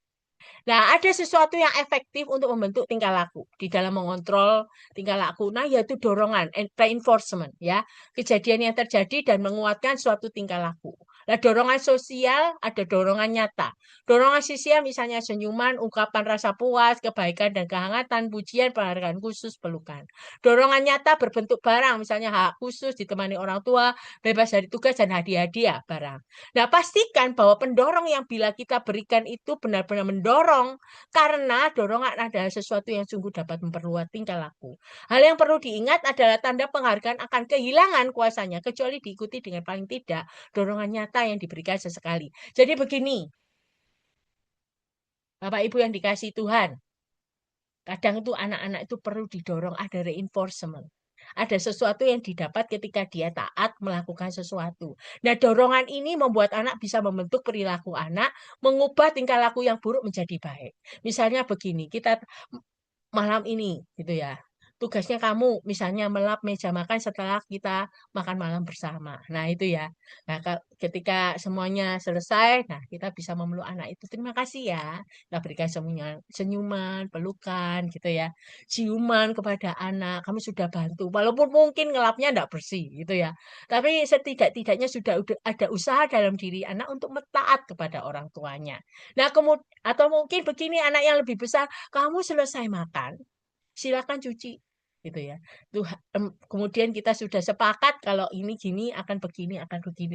Nah, ada sesuatu yang efektif untuk membentuk tingkah laku di dalam mengontrol tingkah laku. Nah, yaitu dorongan, reinforcement, ya, kejadian yang terjadi dan menguatkan suatu tingkah laku. Nah, dorongan sosial ada dorongan nyata. Dorongan sosial misalnya senyuman, ungkapan rasa puas, kebaikan dan kehangatan, pujian, penghargaan khusus, pelukan. Dorongan nyata berbentuk barang, misalnya hak khusus ditemani orang tua, bebas dari tugas dan hadiah-hadiah barang. Nah, pastikan bahwa pendorong yang bila kita berikan itu benar-benar mendorong, karena dorongan adalah sesuatu yang sungguh dapat memperluas tingkah laku. Hal yang perlu diingat adalah tanda penghargaan akan kehilangan kuasanya, kecuali diikuti dengan paling tidak dorongan nyata yang diberikan sesekali. Jadi begini, Bapak Ibu yang dikasih Tuhan, kadang itu anak-anak itu perlu didorong, ada reinforcement. Ada sesuatu yang didapat ketika dia taat melakukan sesuatu. Nah, dorongan ini membuat anak bisa membentuk perilaku anak, mengubah tingkah laku yang buruk menjadi baik. Misalnya begini, kita malam ini gitu ya. Tugasnya kamu misalnya melap meja makan setelah kita makan malam bersama. Nah, itu ya. Nah, ketika semuanya selesai, nah kita bisa memeluk anak itu. Terima kasih ya. Kita berikan semuanya senyuman, pelukan gitu ya. Ciuman kepada anak. Kami sudah bantu. Walaupun mungkin ngelapnya enggak bersih gitu ya. Tapi setidak-tidaknya sudah ada usaha dalam diri anak untuk taat kepada orang tuanya. Nah, kemudian atau mungkin begini anak yang lebih besar, kamu selesai makan, silakan cuci gitu ya. Tuh, kemudian kita sudah sepakat kalau ini gini akan begini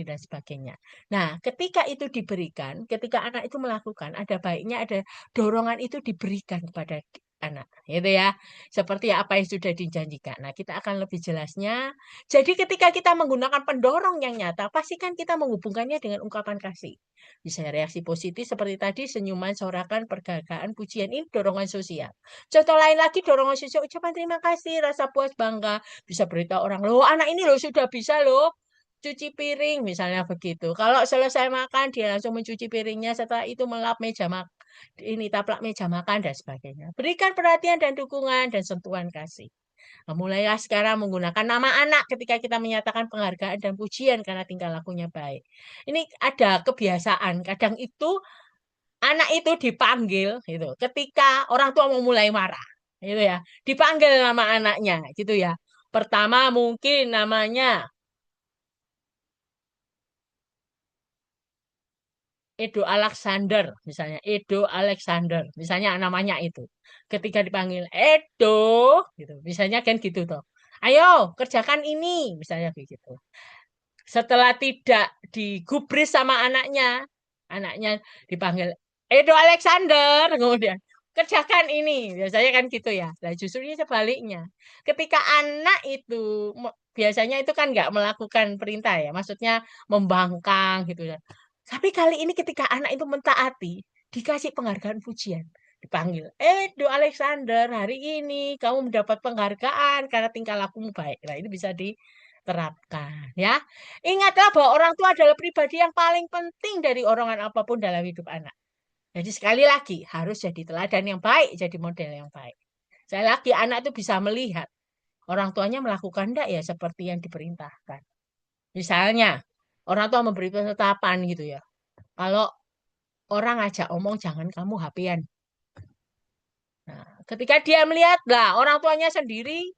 dan sebagainya. Nah, ketika itu diberikan, ketika anak itu melakukan, ada baiknya ada dorongan itu diberikan kepada anak, gitu ya. Seperti apa yang sudah dijanjikan. Nah, kita akan lebih jelasnya. Jadi ketika kita menggunakan pendorong yang nyata, pastikan kita menghubungkannya dengan ungkapan kasih. Bisa reaksi positif seperti tadi, senyuman, sorakan, pergagaan, pujian, ini dorongan sosial. Contoh lain lagi dorongan sosial, ucapan terima kasih, rasa puas, bangga. Bisa beritahu orang, loh anak ini loh sudah bisa loh cuci piring, misalnya begitu. Kalau selesai makan, dia langsung mencuci piringnya, setelah itu melap meja makan, ini taplak meja makan, dan sebagainya. Berikan perhatian dan dukungan dan sentuhan kasih. Nah, mulailah sekarang menggunakan nama anak ketika kita menyatakan penghargaan dan pujian karena tingkah lakunya baik. Ini ada kebiasaan, kadang itu anak itu dipanggil gitu ketika orang tua mau mulai marah gitu ya, dipanggil nama anaknya gitu ya. Pertama mungkin namanya Edo Alexander, misalnya Edo Alexander misalnya namanya itu, ketika dipanggil Edo gitu misalnya kan gitu toh, ayo kerjakan ini misalnya begitu. Setelah tidak digubris sama anaknya, anaknya dipanggil Edo Alexander, kemudian kerjakan ini. Biasanya kan gitu ya. Nah, justru ini sebaliknya. Ketika anak itu biasanya itu kan nggak melakukan perintah ya, maksudnya membangkang gitu ya. Tapi kali ini ketika anak itu mentaati, dikasih penghargaan pujian. Dipanggil, Edo Alexander, hari ini kamu mendapat penghargaan karena tingkah lakumu baik. Nah, ini bisa diterapkan ya. Ingatlah bahwa orang tua adalah pribadi yang paling penting dari orongan apapun dalam hidup anak. Jadi sekali lagi harus jadi teladan yang baik, jadi model yang baik. Sekali lagi anak itu bisa melihat orang tuanya melakukan enggak ya seperti yang diperintahkan. Misalnya orang tua memberi penetapan gitu ya. Kalau orang ngajak omong jangan kamu HP-an. Nah, ketika dia melihat lah orang tuanya sendiri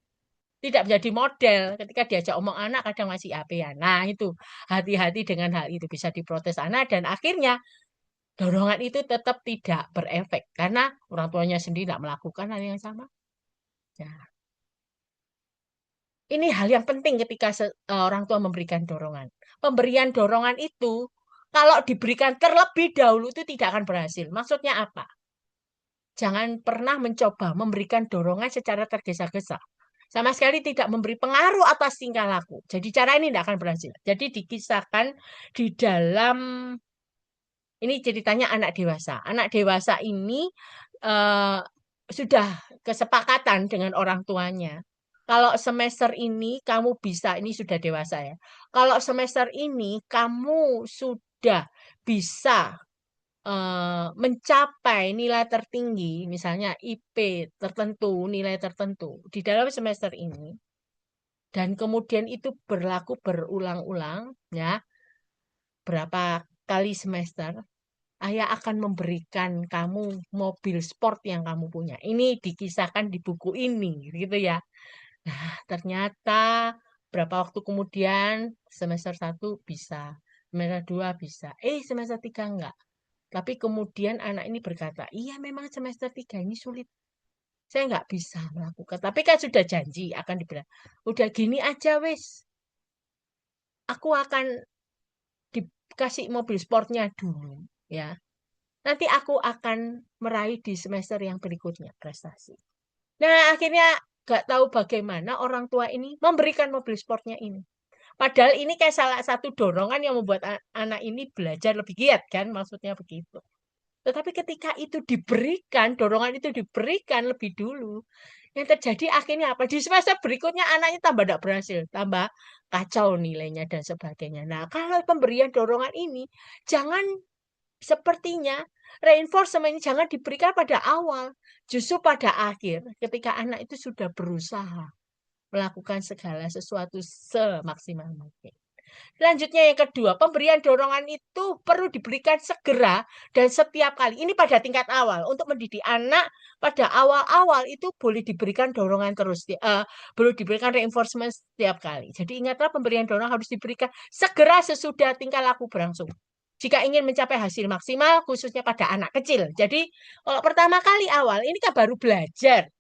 tidak menjadi model ketika diajak omong anak kadang masih HP-an. Nah, itu hati-hati dengan hal itu bisa diprotes anak dan akhirnya dorongan itu tetap tidak berefek karena orang tuanya sendiri tidak melakukan hal yang sama. Ya. Ini hal yang penting ketika orang tua memberikan dorongan. Pemberian dorongan itu kalau diberikan terlebih dahulu itu tidak akan berhasil. Maksudnya apa? Jangan pernah mencoba memberikan dorongan secara tergesa-gesa. Sama sekali tidak memberi pengaruh atas tingkah laku. Jadi cara ini tidak akan berhasil. Jadi dikisahkan di dalam ini ceritanya anak dewasa. Anak dewasa ini eh, sudah kesepakatan dengan orang tuanya. Kalau semester ini kamu bisa, ini sudah dewasa ya. Kalau semester ini kamu sudah bisa mencapai nilai tertinggi, misalnya IP tertentu, nilai tertentu di dalam semester ini, dan kemudian itu berlaku berulang-ulang, ya, berapa kali semester, ayah akan memberikan kamu mobil sport yang kamu punya. Ini dikisahkan di buku ini, gitu ya. Nah, ternyata berapa waktu kemudian semester 1 bisa, semester 2 bisa, semester 3 enggak. Tapi kemudian anak ini berkata, iya memang semester 3 ini sulit. Saya nggak bisa melakukan. Tapi kan sudah janji akan dibilang. Udah gini aja wis. Aku akan dikasih mobil sportnya dulu. Ya. Nanti aku akan meraih di semester yang berikutnya prestasi. Nah akhirnya nggak tahu bagaimana orang tua ini memberikan mobil sportnya ini. Padahal ini kayak salah satu dorongan yang membuat anak ini belajar lebih giat kan. Maksudnya begitu. Tetapi ketika itu diberikan, dorongan itu diberikan lebih dulu, yang terjadi akhirnya apa? Di semester berikutnya anaknya tambah tidak berhasil, tambah kacau nilainya dan sebagainya. Nah, kalau pemberian dorongan ini, jangan sepertinya reinforcement jangan diberikan pada awal, justru pada akhir, ketika anak itu sudah berusaha melakukan segala sesuatu semaksimal mungkin. Selanjutnya yang kedua, pemberian dorongan itu perlu diberikan segera dan setiap kali. Ini pada tingkat awal. Untuk mendidik anak pada awal-awal itu boleh diberikan dorongan terus. Boleh diberikan reinforcement setiap kali. Jadi ingatlah pemberian dorongan harus diberikan segera sesudah tingkah laku berlangsung. Jika ingin mencapai hasil maksimal, khususnya pada anak kecil. Jadi kalau pertama kali awal, ini kan baru belajar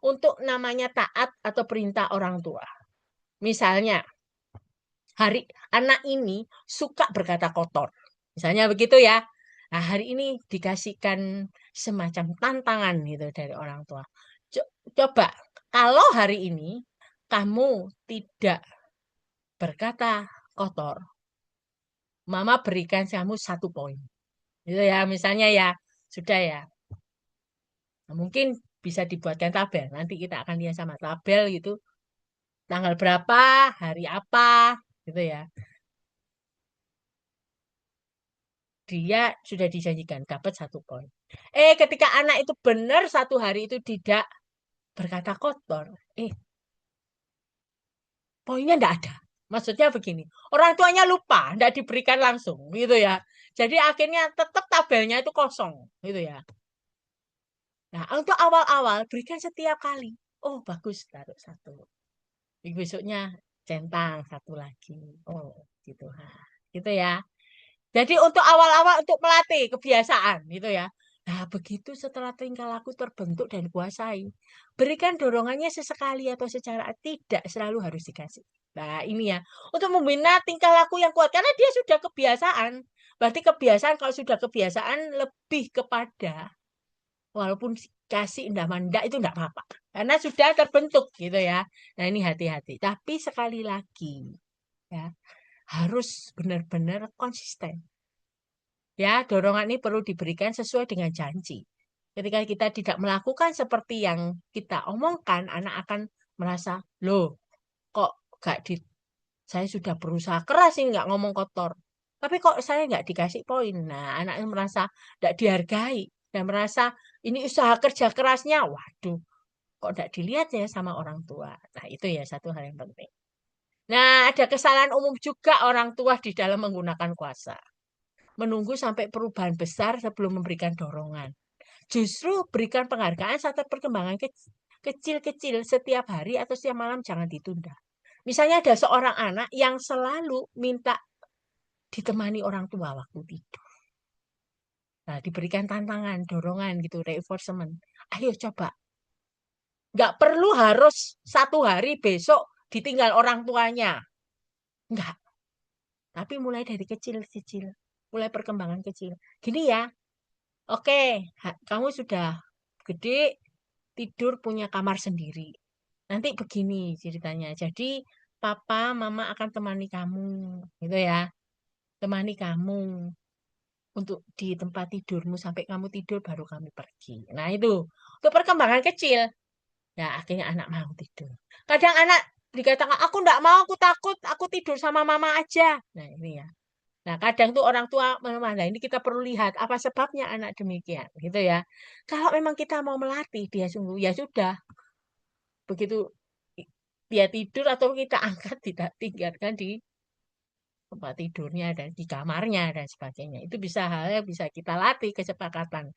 untuk namanya taat atau perintah orang tua. Misalnya, hari anak ini suka berkata kotor. Misalnya begitu ya. Nah, hari ini dikasihkan semacam tantangan gitu dari orang tua. Coba kalau hari ini kamu tidak berkata kotor, mama berikan kamu 1 poin. Gitu ya, misalnya ya. Sudah ya. Nah, mungkin bisa dibuatkan tabel. Nanti kita akan lihat sama tabel gitu. Tanggal berapa, hari apa, gitu ya. Dia sudah dijanjikan dapat 1 poin. Ketika anak itu benar 1 hari itu tidak berkata kotor, poinnya enggak ada. Maksudnya begini, orang tuanya lupa, enggak diberikan langsung, gitu ya. Jadi akhirnya tetap tabelnya itu kosong, gitu ya. Nah, untuk awal-awal berikan setiap kali. Oh, bagus, taruh 1. Minggu besoknya centang 1 lagi. Oh, gitu. Nah, gitu ya. Jadi untuk awal-awal untuk melatih kebiasaan gitu ya. Nah, begitu setelah tingkah laku terbentuk dan kuasai, berikan dorongannya sesekali atau secara tidak selalu harus dikasih. Nah, ini ya. Untuk membina tingkah laku yang kuat karena dia sudah kebiasaan. Berarti kebiasaan kalau sudah kebiasaan lebih kepada walaupun kasih indah manda itu enggak apa-apa. Karena sudah terbentuk gitu ya. Nah, ini hati-hati. Tapi sekali lagi ya, harus benar-benar konsisten. Ya, dorongan ini perlu diberikan sesuai dengan janji. Ketika kita tidak melakukan seperti yang kita omongkan, anak akan merasa, loh, kok gak di, saya sudah berusaha keras ini nggak ngomong kotor. Tapi kok saya nggak dikasih poin. Nah, anaknya merasa nggak dihargai dan merasa ini usaha kerja kerasnya. Waduh, kok nggak dilihat ya sama orang tua. Nah, itu ya satu hal yang penting. Nah, ada kesalahan umum juga orang tua di dalam menggunakan kuasa menunggu sampai perubahan besar sebelum memberikan dorongan. Justru berikan penghargaan saat perkembangan kecil-kecil setiap hari atau setiap malam jangan ditunda. Misalnya ada seorang anak yang selalu minta ditemani orang tua waktu tidur. Nah, diberikan tantangan, dorongan gitu, reinforcement. Ayo coba. Nggak perlu harus 1 hari besok ditinggal orang tuanya. Nggak. Tapi mulai dari kecil-kecil. Mulai perkembangan kecil. Gini ya, oke, kamu sudah gede, tidur punya kamar sendiri. Nanti begini ceritanya. Jadi papa, mama akan temani kamu, gitu ya. Temani kamu untuk di tempat tidurmu sampai kamu tidur baru kami pergi. Nah itu untuk perkembangan kecil. Ya akhirnya anak mau tidur. Kadang anak dikatakan aku enggak mau, aku takut, aku tidur sama mama aja. Nah ini ya. Nah kadang tuh orang tua memang, nah ini kita perlu lihat apa sebabnya anak demikian, gitu ya. Kalau memang kita mau melatih dia sungguh, ya sudah. Begitu dia tidur atau kita angkat, tidak tinggalkan di tempat tidurnya dan di kamarnya dan sebagainya. Itu bisa hal yang bisa kita latih kesepakatan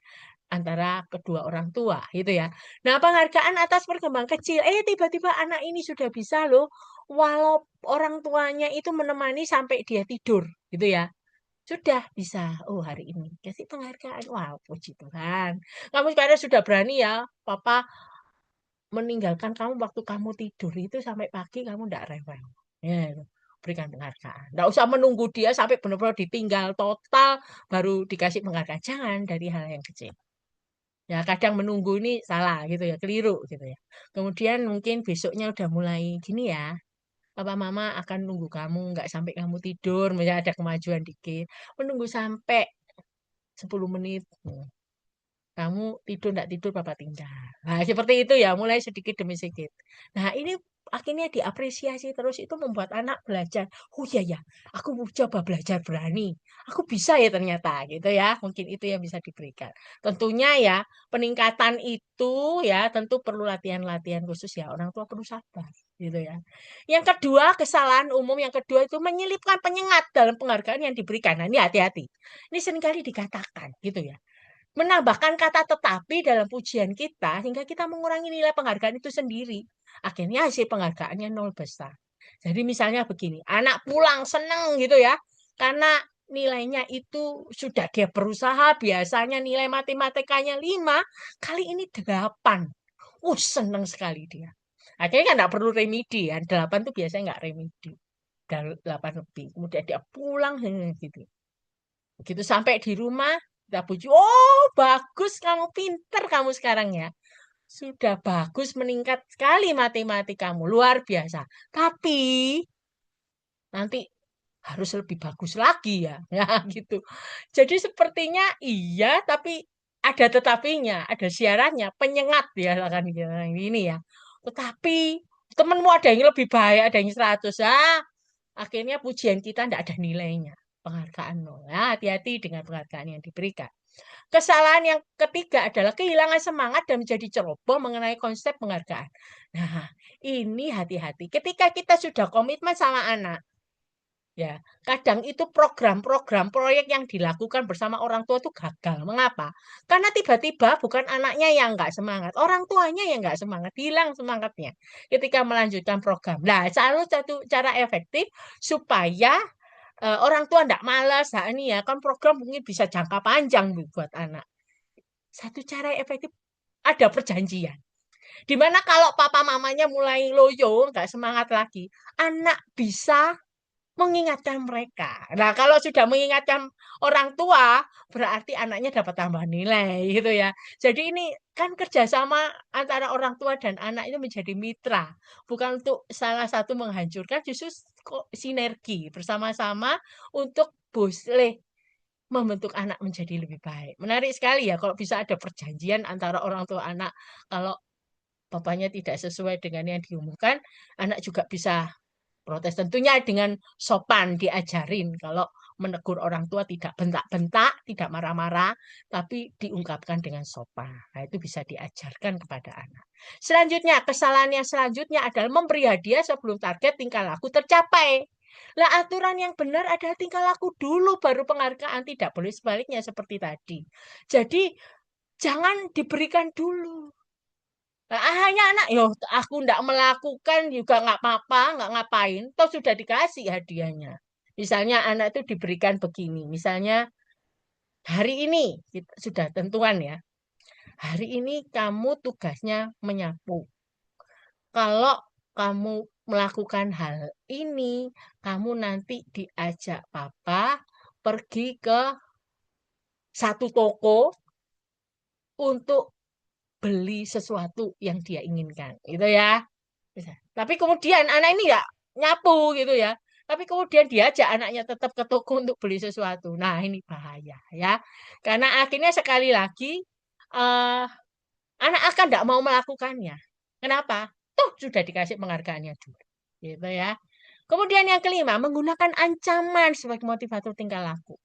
antara kedua orang tua gitu ya. Nah, penghargaan atas perkembangan kecil. Tiba-tiba anak ini sudah bisa loh walau orang tuanya itu menemani sampai dia tidur gitu ya. Sudah bisa. Oh, hari ini kasih penghargaan. Wow, puji Tuhan. Kamu sekarang sudah berani ya, Papa meninggalkan kamu waktu kamu tidur itu sampai pagi kamu tidak rewel. Ya, itu. Berikan penghargaan. Tidak usah menunggu dia sampai benar-benar ditinggal total baru dikasih penghargaan. Jangan dari hal yang kecil. Ya, kadang menunggu ini salah gitu ya, keliru gitu ya. Kemudian mungkin besoknya udah mulai gini ya. Papa mama akan nunggu kamu nggak sampai kamu tidur, misalnya ada kemajuan dikit. Menunggu sampai 10 menit. Kamu tidur enggak tidur papa tinggal. Nah, seperti itu ya, mulai sedikit demi sedikit. Nah, ini akhirnya diapresiasi terus itu membuat anak belajar. Oh iya ya, aku mau coba belajar berani. Aku bisa ya ternyata gitu ya. Mungkin itu yang bisa diberikan. Tentunya ya, peningkatan itu ya tentu perlu latihan-latihan khusus ya. Orang tua perlu sabar gitu ya. Yang kedua, kesalahan umum yang kedua itu menyelipkan penyengat dalam penghargaan yang diberikan. Nah, ini hati-hati. Ini seringkali dikatakan gitu ya, menambahkan kata tetapi dalam pujian kita hingga kita mengurangi nilai penghargaan itu sendiri. Akhirnya hasil penghargaannya nol besar. Jadi misalnya begini, anak pulang seneng gitu ya, karena nilainya itu sudah dia berusaha, biasanya nilai matematikanya 5, kali ini 8. Seneng sekali dia. Akhirnya kan nggak perlu remedi ya, 8 tuh biasanya nggak remedi. 8 lebih. Kemudian dia pulang gitu. Begitu sampai di rumah, kita puji, oh bagus kamu, pinter kamu sekarang ya. Sudah bagus, meningkat sekali matematikamu, luar biasa. Tapi nanti harus lebih bagus lagi ya. Ya gitu. Jadi sepertinya iya, tapi ada tetapinya, ada syaratnya, penyengat ya kan ini ya. Tetapi temenmu ada yang lebih baik, ada yang 100. Akhirnya pujian kita tidak ada nilainya. Penghargaan nol. Nah, hati-hati dengan penghargaan yang diberikan. Kesalahan yang ketiga adalah kehilangan semangat dan menjadi ceroboh mengenai konsep penghargaan. Nah, ini hati-hati. Ketika kita sudah komitmen sama anak, ya, kadang itu program-program proyek yang dilakukan bersama orang tua itu gagal. Mengapa? Karena tiba-tiba bukan anaknya yang nggak semangat, orang tuanya yang nggak semangat, hilang semangatnya ketika melanjutkan program. Nah, selalu satu cara efektif supaya orang tua nggak malas. Nah, ini ya kan program mungkin bisa jangka panjang buat anak. Satu cara efektif ada perjanjian. Dimana kalau papa mamanya mulai loyo, nggak semangat lagi, anak bisa mengingatkan mereka. Nah, kalau sudah mengingatkan orang tua, berarti anaknya dapat tambah nilai, gitu ya. Jadi ini kan kerjasama antara orang tua dan anak itu menjadi mitra, bukan untuk salah satu menghancurkan, justru sinergi bersama-sama untuk boleh membentuk anak menjadi lebih baik. Menarik sekali ya kalau bisa ada perjanjian antara orang tua anak. Kalau bapaknya tidak sesuai dengan yang diumumkan, anak juga bisa protes. Tentunya dengan sopan diajarin kalau menegur orang tua tidak bentak-bentak, tidak marah-marah, tapi diungkapkan dengan sopan. Nah, itu bisa diajarkan kepada anak. Selanjutnya, kesalahan yang selanjutnya adalah memberi hadiah sebelum target tingkah laku tercapai. Lah aturan yang benar adalah tingkah laku dulu baru penghargaan, tidak boleh sebaliknya seperti tadi. Jadi jangan diberikan dulu. Nah, hanya anak, yo aku ndak melakukan juga nggak apa-apa, nggak ngapain, toh sudah dikasih hadiahnya. Misalnya anak itu diberikan begini, misalnya hari ini sudah tentuan ya, hari ini kamu tugasnya menyapu. Kalau kamu melakukan hal ini, kamu nanti diajak papa pergi ke satu toko untuk beli sesuatu yang dia inginkan, gitu ya. Tapi kemudian anak ini ya nyapu gitu ya. Tapi kemudian diajak anaknya tetap ke toko untuk beli sesuatu. Nah, ini bahaya ya. Karena akhirnya sekali lagi eh, anak akan tidak mau melakukannya. Kenapa? Tuh sudah dikasih penghargaannya dulu. Gitu ya. Kemudian yang kelima, menggunakan ancaman sebagai motivator tingkah laku.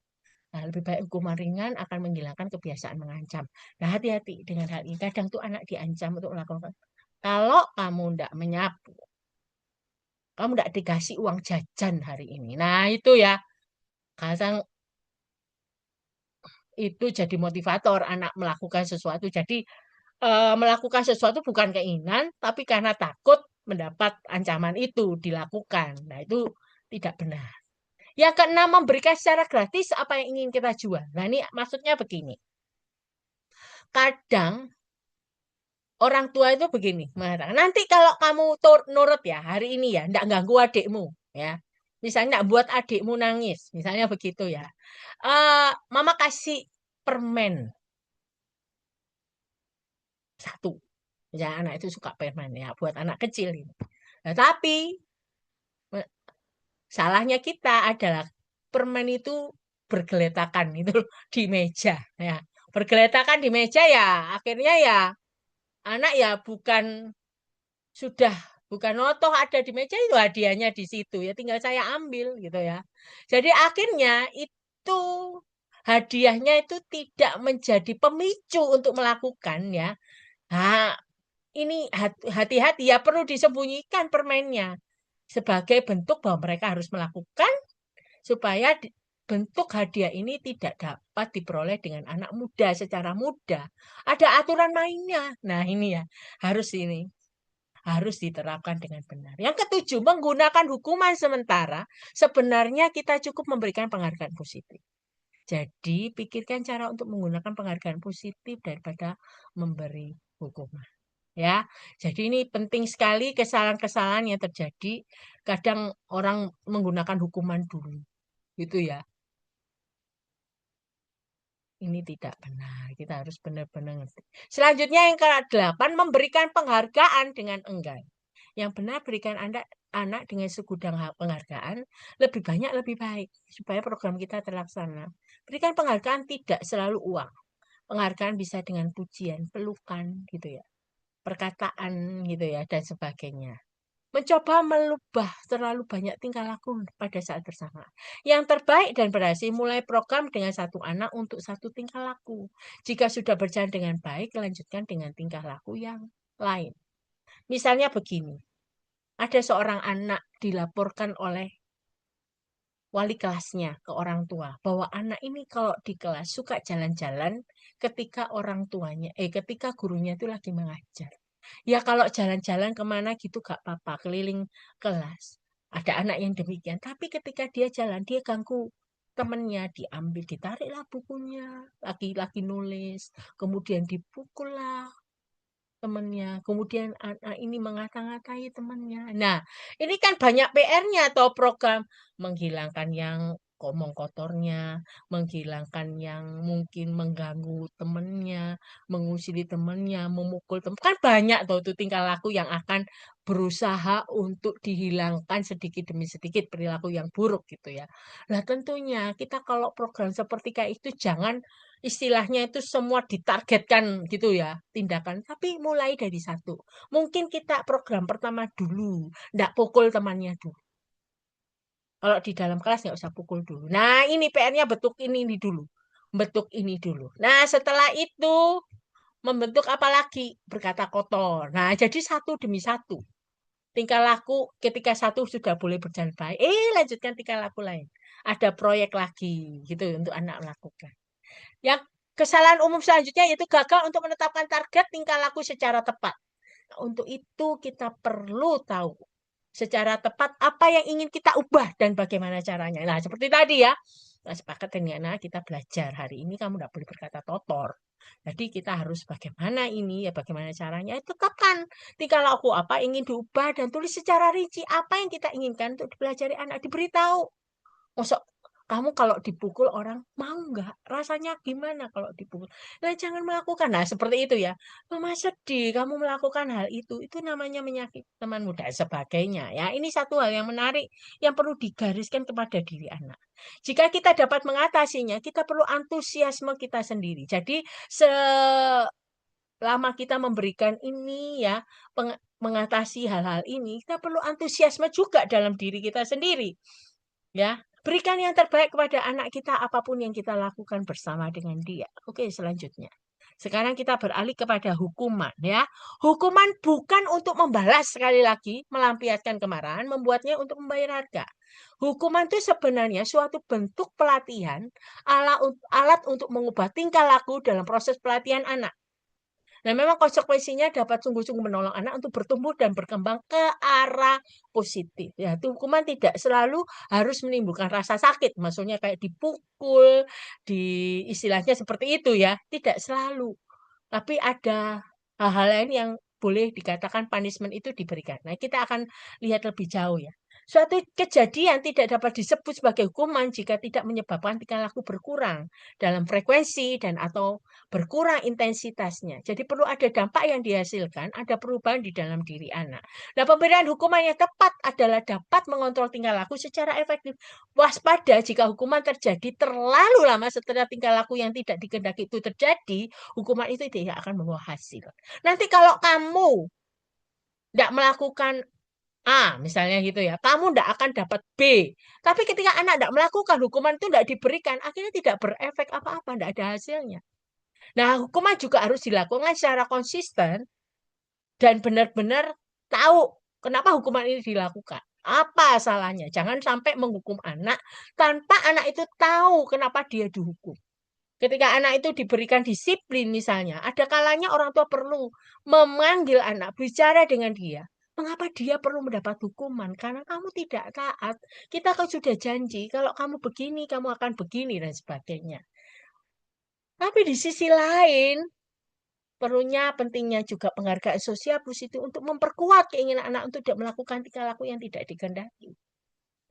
Nah, lebih baik hukuman ringan akan menghilangkan kebiasaan mengancam. Nah, hati-hati dengan hal ini. Kadang tuh anak diancam untuk melakukan. Kalau kamu tidak menyapu, kamu tidak dikasih uang jajan hari ini. Nah, itu ya, kadang itu jadi motivator anak melakukan sesuatu. Jadi, melakukan sesuatu bukan keinginan, tapi karena takut mendapat ancaman itu dilakukan. Nah, itu tidak benar. Yang keenam, memberikan secara gratis apa yang ingin kita jual. Nah, ini maksudnya begini. Kadang orang tua itu begini mengatakan, nanti kalau kamu nurut ya hari ini ya, ndak ganggu adikmu ya. Misalnya ndak buat adikmu nangis, misalnya begitu ya. Mama kasih permen satu. Ya anak itu suka permen ya, buat anak kecil ini. Nah, tapi me- salahnya kita adalah permen itu bergeletakan itu di meja ya. Bergeletakan di meja ya, akhirnya ya anak ya sudah bukan otoh ada di meja itu hadiahnya di situ ya tinggal saya ambil gitu ya. Jadi akhirnya itu hadiahnya itu tidak menjadi pemicu untuk melakukan ya. Nah, ini hati-hati ya perlu disembunyikan permennya sebagai bentuk bahwa mereka harus melakukan supaya bentuk hadiah ini tidak dapat diperoleh dengan anak muda secara mudah. Ada aturan mainnya. Nah, ini ya harus ini harus diterapkan dengan benar. Yang ketujuh, menggunakan hukuman sementara, sebenarnya kita cukup memberikan penghargaan positif. Jadi, pikirkan cara untuk menggunakan penghargaan positif daripada memberi hukuman. Ya, jadi ini penting sekali kesalahan-kesalahan yang terjadi. Kadang orang menggunakan hukuman dulu, gitu ya. Ini tidak benar. Kita harus benar-benar ngerti. Selanjutnya yang ke-8, memberikan penghargaan dengan enggan. Yang benar berikan anak dengan segudang penghargaan, lebih banyak lebih baik supaya program kita terlaksana. Berikan penghargaan tidak selalu uang. Penghargaan bisa dengan pujian, pelukan gitu ya, perkataan gitu ya dan sebagainya. Mencoba melubah terlalu banyak tingkah laku pada saat bersama. Yang terbaik dan berhasil mulai program dengan satu anak untuk satu tingkah laku. Jika sudah berjalan dengan baik, lanjutkan dengan tingkah laku yang lain. Misalnya begini, ada seorang anak dilaporkan oleh wali kelasnya ke orang tua bahwa anak ini kalau di kelas suka jalan-jalan ketika orang tuanya, ketika gurunya itu lagi mengajar. Ya kalau jalan-jalan kemana gitu gak apa-apa, keliling kelas. Ada anak yang demikian. Tapi ketika dia jalan, dia ganggu temennya, diambil, ditariklah bukunya, lagi-lagi nulis, kemudian dipukul lah temannya. Kemudian anak ini mengata-ngatai temannya. Nah, ini kan banyak PR-nya atau program menghilangkan yang ngomong kotornya, menghilangkan yang mungkin mengganggu temannya, mengusili temannya, memukul teman. Kan banyak tuh itu tingkah laku yang akan berusaha untuk dihilangkan sedikit demi sedikit perilaku yang buruk gitu ya. Nah, tentunya kita kalau program seperti kayak itu jangan istilahnya itu semua ditargetkan gitu ya tindakan tapi mulai dari satu mungkin kita program pertama dulu ndak pukul temannya dulu kalau di dalam kelas nggak usah pukul dulu nah ini PR-nya bentuk ini dulu bentuk ini dulu nah setelah itu membentuk apa lagi berkata kotor nah jadi satu demi satu tingkah laku ketika satu sudah boleh berjalan baik lanjutkan tingkah laku lain ada proyek lagi gitu untuk anak melakukan. Yang kesalahan umum selanjutnya yaitu gagal untuk menetapkan target tingkah laku secara tepat. Nah, untuk itu kita perlu tahu secara tepat apa yang ingin kita ubah dan bagaimana caranya. Nah, seperti tadi ya, nah, sepakat dengan kita belajar hari ini kamu tidak boleh berkata kotor. Jadi kita harus bagaimana ini ya bagaimana caranya. Tetapkan tingkah laku apa ingin diubah dan tulis secara rinci apa yang kita inginkan untuk dipelajari anak diberitahu. Masuk Kamu kalau dipukul orang, mau nggak? Rasanya gimana kalau dipukul? Nah, jangan melakukan. Nah, seperti itu ya. Mama sedih kamu melakukan hal itu. Itu namanya menyakiti temanmu dan sebagainya. Ya, ini satu hal yang menarik yang perlu digariskan kepada diri anak. Jika kita dapat mengatasinya, kita perlu antusiasme kita sendiri. Jadi, selama kita memberikan ini ya, mengatasi hal-hal ini, kita perlu antusiasme juga dalam diri kita sendiri. Ya, berikan yang terbaik kepada anak kita apapun yang kita lakukan bersama dengan dia. Oke, selanjutnya. Sekarang kita beralih kepada hukuman ya. Hukuman bukan untuk membalas sekali lagi, melampiaskan kemarahan, membuatnya untuk membayar harga. Hukuman itu sebenarnya suatu bentuk pelatihan alat untuk mengubah tingkah laku dalam proses pelatihan anak. Nah, memang konsekuensinya dapat sungguh-sungguh menolong anak untuk bertumbuh dan berkembang ke arah positif. Ya, itu hukuman tidak selalu harus menimbulkan rasa sakit, maksudnya kayak dipukul, di istilahnya seperti itu ya, tidak selalu. Tapi ada hal-hal lain yang boleh dikatakan punishment itu diberikan. Nah, kita akan lihat lebih jauh ya. Suatu kejadian tidak dapat disebut sebagai hukuman jika tidak menyebabkan tingkah laku berkurang dalam frekuensi dan atau berkurang intensitasnya. Jadi perlu ada dampak yang dihasilkan, ada perubahan di dalam diri anak. Nah, pemberian hukuman yang tepat adalah dapat mengontrol tingkah laku secara efektif. Waspada jika hukuman terjadi terlalu lama setelah tingkah laku yang tidak dikehendaki itu terjadi, hukuman itu tidak akan membawa hasil. Nanti kalau kamu tidak melakukan A, misalnya gitu ya, kamu tidak akan dapat B. Tapi ketika anak tidak melakukan, hukuman itu tidak diberikan, akhirnya tidak berefek apa-apa, tidak ada hasilnya. Nah, hukuman juga harus dilakukan secara konsisten dan benar-benar tahu kenapa hukuman ini dilakukan. Apa salahnya? Jangan sampai menghukum anak tanpa anak itu tahu kenapa dia dihukum. Ketika anak itu diberikan disiplin misalnya, ada kalanya orang tua perlu memanggil anak, bicara dengan dia. Mengapa dia perlu mendapat hukuman? Karena kamu tidak taat. Kita kan sudah janji, kalau kamu begini, kamu akan begini, dan sebagainya. Tapi di sisi lain, perlunya pentingnya juga penghargaan sosial positif untuk memperkuat keinginan anak untuk tidak melakukan tingkah laku yang tidak dikehendaki.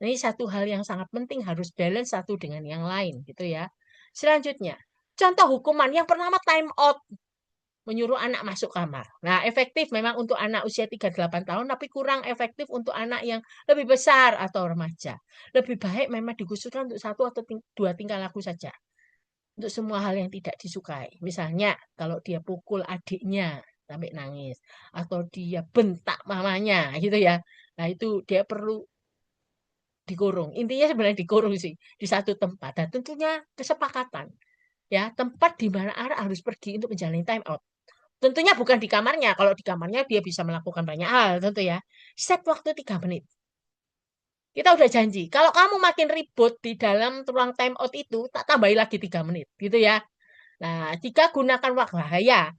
Nah, ini satu hal yang sangat penting harus balance satu dengan yang lain gitu ya. Selanjutnya, contoh hukuman yang pertama time out, menyuruh anak masuk kamar. Nah, efektif memang untuk anak usia 38 tahun tapi kurang efektif untuk anak yang lebih besar atau remaja. Lebih baik memang dikhususkan untuk satu atau dua tingkah laku saja. Untuk semua hal yang tidak disukai. Misalnya, kalau dia pukul adiknya sampai nangis atau dia bentak mamanya gitu ya. Nah, itu dia perlu dikurung. Intinya sebenarnya dikurung sih di satu tempat. Dan tentunya kesepakatan ya tempat di mana anak harus pergi untuk menjalani time out. Tentunya bukan di kamarnya. Kalau di kamarnya dia bisa melakukan banyak hal tentu ya. Set waktu 3 menit. Kita udah janji. Kalau kamu makin ribut di dalam ruang time out itu, tak tambahi lagi 3 menit, gitu ya. Nah, jika gunakan waktu bahaya,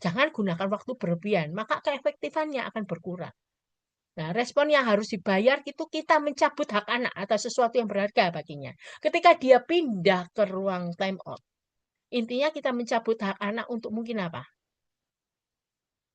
jangan gunakan waktu berlebihan, maka keefektifannya akan berkurang. Nah, respon yang harus dibayar itu kita mencabut hak anak atas sesuatu yang berharga baginya. Ketika dia pindah ke ruang time out, intinya kita mencabut hak anak untuk mungkin apa?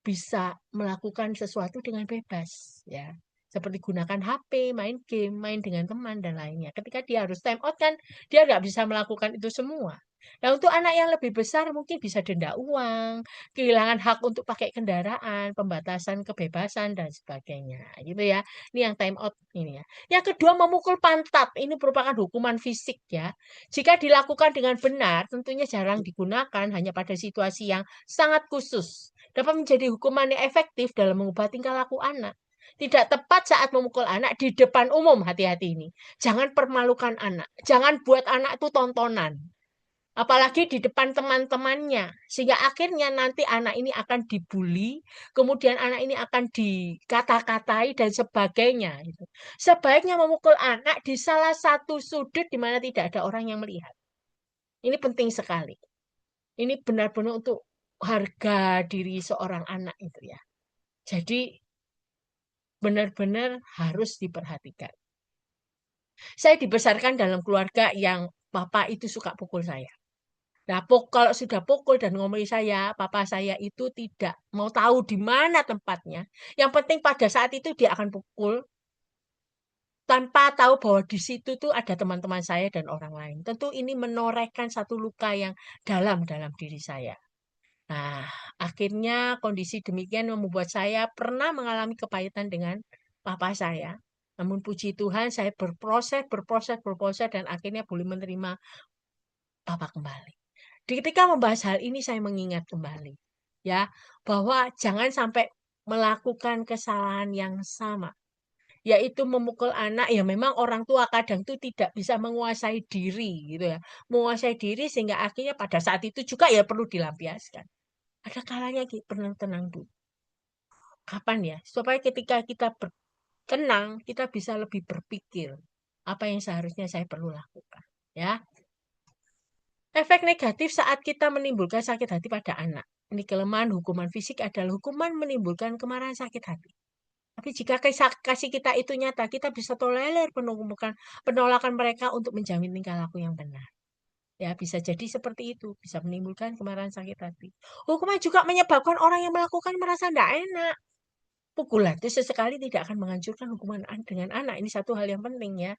Bisa melakukan sesuatu dengan bebas, ya. Seperti gunakan HP, main game, main dengan teman, dan lainnya. Ketika dia harus time out kan, dia nggak bisa melakukan itu semua. Nah, untuk anak yang lebih besar mungkin bisa denda uang, kehilangan hak untuk pakai kendaraan, pembatasan kebebasan, dan sebagainya. Gitu ya. Ini yang time out ini ya. Yang kedua, memukul pantat. Ini merupakan hukuman fisik ya. Jika dilakukan dengan benar, tentunya jarang digunakan hanya pada situasi yang sangat khusus dapat menjadi hukuman yang efektif dalam mengubah tingkah laku anak. Tidak tepat saat memukul anak di depan umum, hati-hati ini. Jangan permalukan anak. Jangan buat anak itu tontonan. Apalagi di depan teman-temannya. Sehingga akhirnya nanti anak ini akan dibully, kemudian anak ini akan dikata-katai dan sebagainya. Sebaiknya memukul anak di salah satu sudut di mana tidak ada orang yang melihat. Ini penting sekali. Ini benar-benar untuk harga diri seorang anak itu ya. Jadi benar-benar harus diperhatikan. Saya dibesarkan dalam keluarga yang papa itu suka pukul saya. Nah, kalau sudah pukul dan ngomongin saya, papa saya itu tidak mau tahu di mana tempatnya. Yang penting pada saat itu dia akan pukul tanpa tahu bahwa di situ tuh ada teman-teman saya dan orang lain. Tentu ini menorehkan satu luka yang dalam dalam diri saya. Nah, akhirnya kondisi demikian membuat saya pernah mengalami kepahitan dengan papa saya. Namun puji Tuhan saya berproses dan akhirnya boleh menerima papa kembali. Ketika membahas hal ini saya mengingat kembali ya bahwa jangan sampai melakukan kesalahan yang sama yaitu memukul anak ya memang orang tua kadang tuh tidak bisa menguasai diri gitu ya menguasai diri sehingga akhirnya pada saat itu juga ya perlu dilampiaskan ada kalanya tenang dulu kapan ya supaya ketika kita tenang kita bisa lebih berpikir apa yang seharusnya saya perlu lakukan ya efek negatif saat kita menimbulkan sakit hati pada anak ini kelemahan hukuman fisik adalah hukuman menimbulkan kemarahan sakit hati. Tapi jika kasih kita itu nyata, kita bisa tolerir penolakan mereka untuk menjamin tingkah laku yang benar. Ya, bisa jadi seperti itu, bisa menimbulkan kemarahan sakit hati. Hukuman juga menyebabkan orang yang melakukan merasa tidak enak. Pukulan itu sesekali tidak akan menghancurkan hubungan dengan anak. Ini satu hal yang penting ya.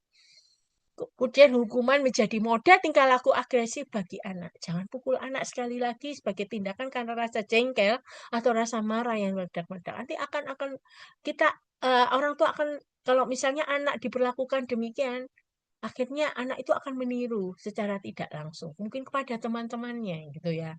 Kemudian hukuman menjadi modal tingkah laku agresif bagi anak. Jangan pukul anak sekali lagi sebagai tindakan karena rasa jengkel atau rasa marah yang meledak-meledak. Nanti akan kita orang tua akan kalau misalnya anak diperlakukan demikian, akhirnya anak itu akan meniru secara tidak langsung, mungkin kepada teman-temannya gitu ya.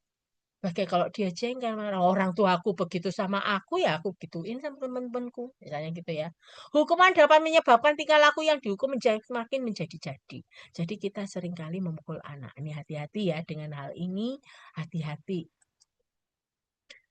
Oke, kalau dia jengkel marah orang tua aku begitu sama aku ya aku gituin sama teman-temanku, misalnya gitu ya. Hukuman dapat menyebabkan tingkah laku yang dihukum semakin menjadi-jadi. Jadi kita seringkali memukul anak. Ini hati-hati ya dengan hal ini, hati-hati.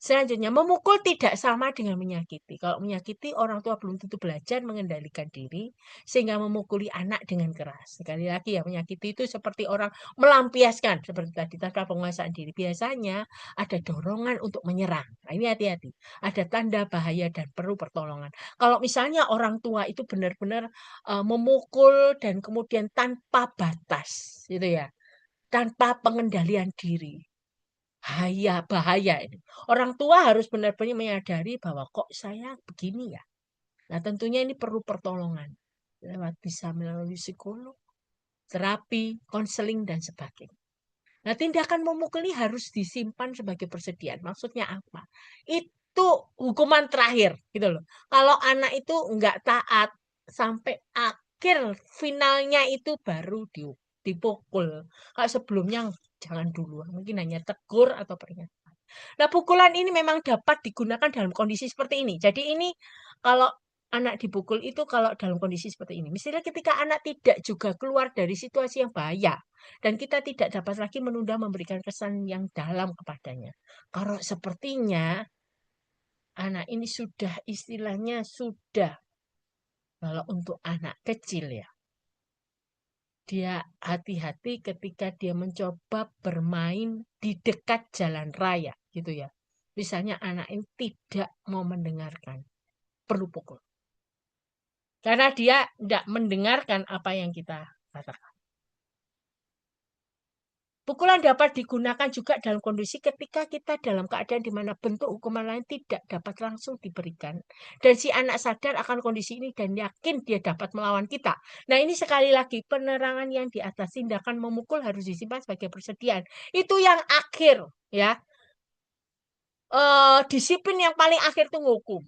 Selanjutnya, memukul tidak sama dengan menyakiti. Kalau menyakiti, orang tua belum tentu belajar mengendalikan diri sehingga memukuli anak dengan keras. Sekali lagi ya, menyakiti itu seperti orang melampiaskan seperti tadi tanpa penguasaan diri. Biasanya ada dorongan untuk menyerang. Nah, ini hati-hati. Ada tanda bahaya dan perlu pertolongan. Kalau misalnya orang tua itu benar-benar memukul dan kemudian tanpa batas, gitu ya, tanpa pengendalian diri. Bahaya ini. Orang tua harus benar-benar menyadari bahwa kok saya begini ya. Nah, tentunya ini perlu pertolongan. Bisa melalui psikolog, terapi, konseling, dan sebagainya. Nah, tindakan memukuli harus disimpan sebagai persediaan. Maksudnya apa? Itu hukuman terakhir, gitu loh. Kalau anak itu nggak taat sampai akhir finalnya itu baru dipukul. Kalau sebelumnya jangan dulu, mungkin hanya tegur atau peringatan. Nah, pukulan ini memang dapat digunakan dalam kondisi seperti ini. Jadi ini kalau anak dipukul itu kalau dalam kondisi seperti ini. Misalnya ketika anak tidak juga keluar dari situasi yang bahaya dan kita tidak dapat lagi menunda memberikan kesan yang dalam kepadanya. Kalau sepertinya anak ini sudah istilahnya sudah kalau untuk anak kecil ya. Dia hati-hati ketika dia mencoba bermain di dekat jalan raya gitu ya. Misalnya anak ini tidak mau mendengarkan, perlu pukul. Karena dia tidak mendengarkan apa yang kita katakan. Pukulan dapat digunakan juga dalam kondisi ketika kita dalam keadaan di mana bentuk hukuman lain tidak dapat langsung diberikan. Dan si anak sadar akan kondisi ini dan yakin dia dapat melawan kita. Nah ini sekali lagi penerangan yang di atas tindakan memukul harus disimpan sebagai persediaan. Itu yang akhir ya. Disiplin yang paling akhir itu ngukum.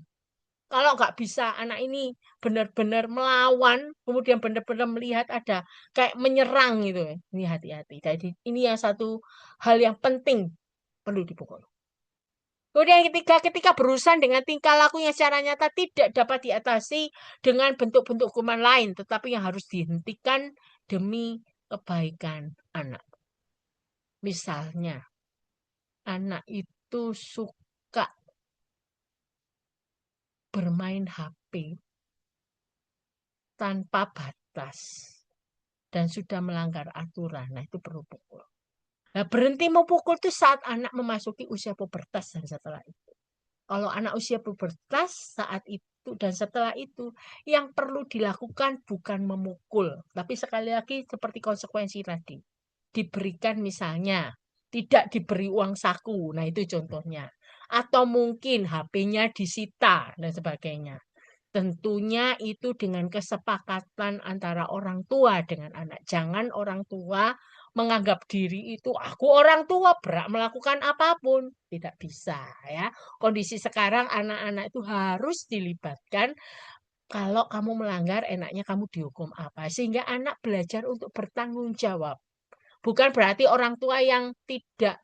Kalau nggak bisa anak ini benar-benar melawan, kemudian benar-benar melihat ada kayak menyerang gitu ya. Ini hati-hati. Jadi ini yang satu hal yang penting perlu dipukul. Kemudian yang ketiga, ketika berurusan dengan tingkah laku yang secara nyata tidak dapat diatasi dengan bentuk-bentuk hukuman lain, tetapi yang harus dihentikan demi kebaikan anak. Misalnya, anak itu suka bermain HP tanpa batas dan sudah melanggar aturan. Nah, itu perlu pukul. Nah, berhenti memukul itu saat anak memasuki usia pubertas dan setelah itu. Kalau anak usia pubertas saat itu dan setelah itu, yang perlu dilakukan bukan memukul, tapi sekali lagi seperti konsekuensi tadi. Diberikan misalnya, tidak diberi uang saku, nah itu contohnya. Atau mungkin HP-nya disita dan sebagainya. Tentunya itu dengan kesepakatan antara orang tua dengan anak. Jangan orang tua menganggap diri itu aku orang tua berhak melakukan apapun. Tidak bisa ya. Kondisi sekarang anak-anak itu harus dilibatkan. Kalau kamu melanggar, enaknya kamu dihukum apa? Sehingga anak belajar untuk bertanggung jawab. Bukan berarti orang tua yang tidak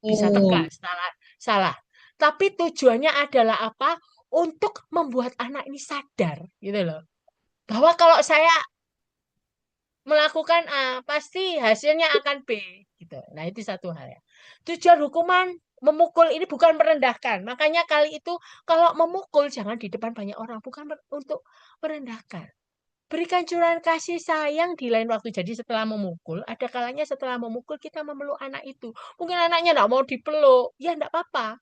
bisa Oh, tegas, salah, salah. Tapi tujuannya adalah apa? Untuk membuat anak ini sadar, gitu loh. Bahwa kalau saya melakukan A, pasti hasilnya akan B, gitu. Nah, itu satu hal ya. Tujuan hukuman memukul ini bukan merendahkan. Makanya kali itu kalau memukul jangan di depan banyak orang, bukan untuk merendahkan. Berikan curahan kasih sayang di lain waktu. Jadi setelah memukul, ada kalanya setelah memukul kita memeluk anak itu. Mungkin anaknya enggak mau dipeluk. Ya enggak apa-apa.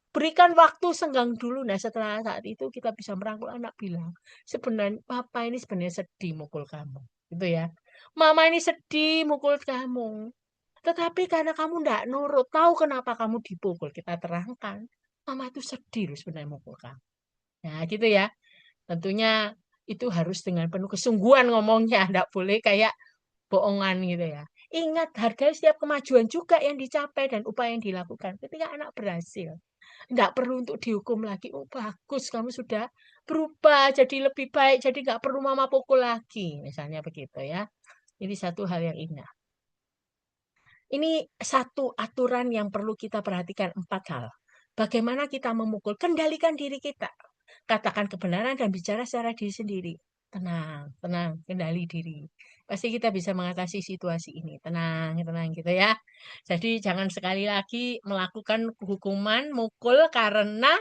Berikan waktu senggang dulu. Nah setelah saat itu kita bisa merangkul anak bilang. Sebenarnya papa ini sebenarnya sedih mukul kamu. Gitu ya. Mama ini sedih mukul kamu. Tetapi karena kamu enggak nurut. Tahu kenapa kamu dipukul. Kita terangkan. Mama itu sedih loh sebenarnya mukul kamu. Nah gitu ya. Tentunya itu harus dengan penuh kesungguhan ngomongnya, enggak boleh kayak bohongan gitu ya. Ingat, hargai setiap kemajuan juga yang dicapai dan upaya yang dilakukan ketika anak berhasil. Enggak perlu untuk dihukum lagi. Oh, bagus, kamu sudah berubah jadi lebih baik, jadi enggak perlu mama pukul lagi. Misalnya begitu ya. Ini satu hal yang indah. Ini satu aturan yang perlu kita perhatikan empat hal. Bagaimana kita memukul, kendalikan diri kita. Katakan kebenaran dan bicara secara diri sendiri. Tenang, tenang, kendali diri. Pasti kita bisa mengatasi situasi ini. Tenang, tenang gitu ya. Jadi jangan sekali lagi melakukan hukuman mukul karena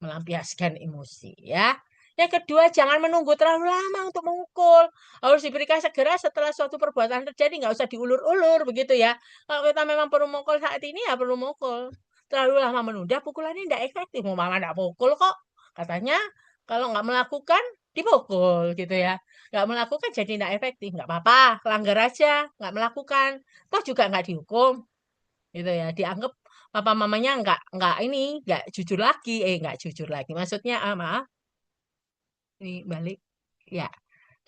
melampiaskan emosi ya. Yang kedua, jangan menunggu terlalu lama untuk memukul. Harus diberikan segera setelah suatu perbuatan terjadi, nggak usah diulur-ulur begitu ya. Kalau kita memang perlu mukul saat ini ya perlu mukul. Terlalu lama menunda pukulannya tidak efektif. Mau mama tidak pukul kok. Katanya kalau nggak melakukan dipukul gitu ya. Nggak melakukan jadi tidak efektif. Nggak apa-apa, langgar aja, nggak melakukan. Toh juga nggak dihukum gitu ya. Dianggap papa mamanya nggak ini nggak jujur lagi nggak jujur lagi maksudnya maaf ini balik ya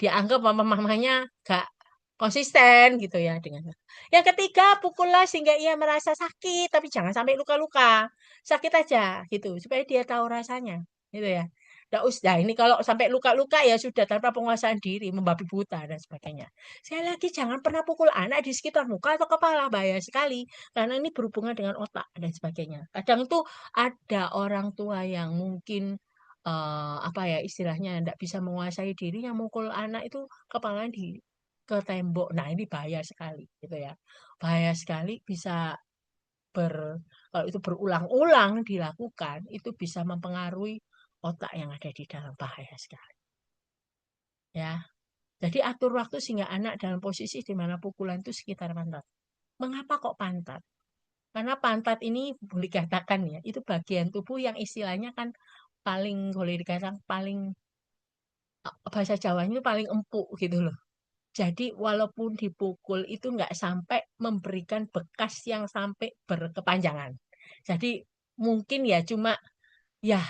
dianggap mama mamanya nggak konsisten gitu ya dengan yang ketiga pukullah sehingga ia merasa sakit tapi jangan sampai luka-luka sakit aja gitu supaya dia tahu rasanya gitu ya nggak usah ini kalau sampai luka-luka ya sudah tanpa penguasaan diri membabi buta dan sebagainya sekali lagi jangan pernah pukul anak di sekitar muka atau kepala bahaya sekali karena ini berhubungan dengan otak dan sebagainya kadang itu ada orang tua yang mungkin apa ya istilahnya tidak bisa menguasai diri yang mukul anak itu kepalanya di ke tembok. Nah, ini bahaya sekali gitu ya. Bahaya sekali bisa ber kalau itu berulang-ulang dilakukan itu bisa mempengaruhi otak yang ada di dalam bahaya sekali ya. Jadi atur waktu sehingga anak dalam posisi di mana pukulan itu sekitar pantat. Mengapa kok pantat? Karena pantat ini boleh dikatakan ya, itu bagian tubuh yang istilahnya kan paling boleh dikatakan paling bahasa Jawanya itu paling empuk gitu loh. Jadi walaupun dipukul itu nggak sampai memberikan bekas yang sampai berkepanjangan. Jadi mungkin ya cuma ya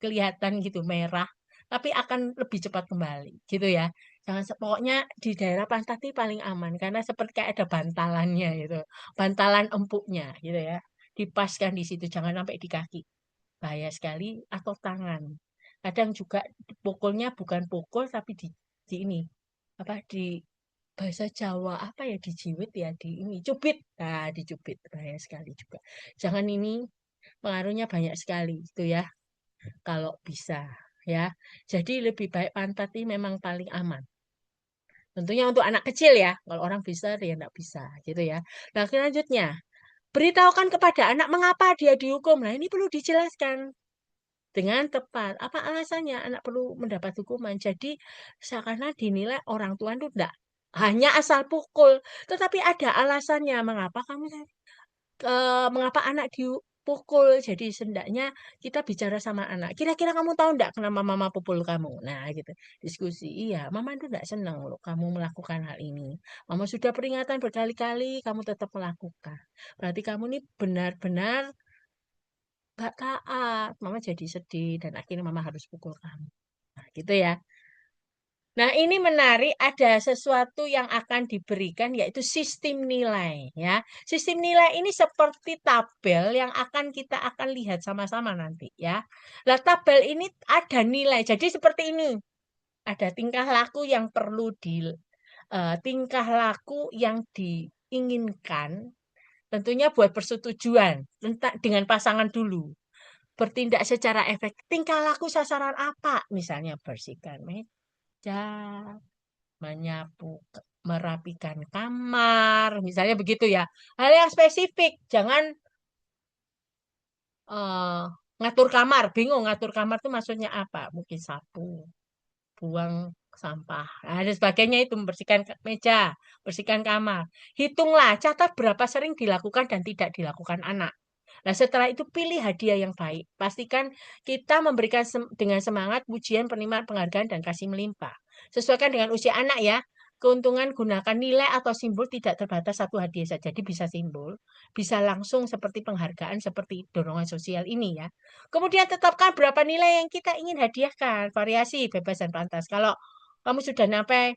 kelihatan gitu merah, tapi akan lebih cepat kembali gitu ya. Jangan pokoknya di daerah pantat ini paling aman karena seperti kayak ada bantalannya gitu, bantalan empuknya gitu ya. Dipaskan di situ, jangan sampai di kaki. Bahaya sekali atau tangan. Kadang juga pukulnya bukan pukul tapi di ini apa di bahasa Jawa apa ya dijiwit ya di ini cubit nah dicubit bahaya sekali juga jangan ini pengaruhnya banyak sekali itu ya kalau bisa ya jadi lebih baik pantat ini memang paling aman tentunya untuk anak kecil ya kalau orang besar ya enggak bisa gitu ya nah selanjutnya beritahukan kepada anak mengapa dia dihukum nah ini perlu dijelaskan dengan tepat. Apa alasannya anak perlu mendapat hukuman? Jadi seakan dinilai orang tua itu enggak hanya asal pukul, tetapi ada alasannya mengapa kamu mengapa anak dipukul. Jadi sendaknya kita bicara sama anak. Kira-kira kamu tahu enggak kenapa mama pukul kamu? Nah, gitu. Diskusi. Iya, mama itu enggak senang loh kamu melakukan hal ini. Mama sudah peringatan berkali-kali, kamu tetap melakukan. Berarti kamu ini benar-benar gak taat. Mama jadi sedih dan akhirnya mama harus pukul kamu. Gitu ya. Nah, ini menarik, ada sesuatu yang akan diberikan yaitu sistem nilai ya. Sistem nilai ini seperti tabel yang kita akan lihat sama-sama nanti ya. Nah, tabel ini ada nilai. Jadi seperti ini. Ada tingkah laku yang perlu tingkah laku yang diinginkan tentunya buat persetujuan tentang dengan pasangan dulu. Bertindak secara efektif. Tingkah laku sasaran apa? Misalnya bersihkan meja, menyapu, merapikan kamar, misalnya begitu ya. Hal yang spesifik, jangan eh, ngatur kamar, bingung ngatur kamar itu maksudnya apa? Mungkin sapu, buang sampah, nah, dan sebagainya itu membersihkan meja, bersihkan kamar. Hitunglah, catat berapa sering dilakukan dan tidak dilakukan anak. Nah, setelah itu pilih hadiah yang baik. Pastikan kita memberikan dengan semangat pujian, penerimaan, penghargaan, dan kasih melimpah. Sesuaikan dengan usia anak ya. Keuntungan gunakan nilai atau simbol tidak terbatas satu hadiah saja. Jadi bisa simbol, bisa langsung seperti penghargaan, seperti dorongan sosial ini ya. Kemudian tetapkan berapa nilai yang kita ingin hadiahkan. Variasi, bebas dan pantas. Kalau kamu sudah sampai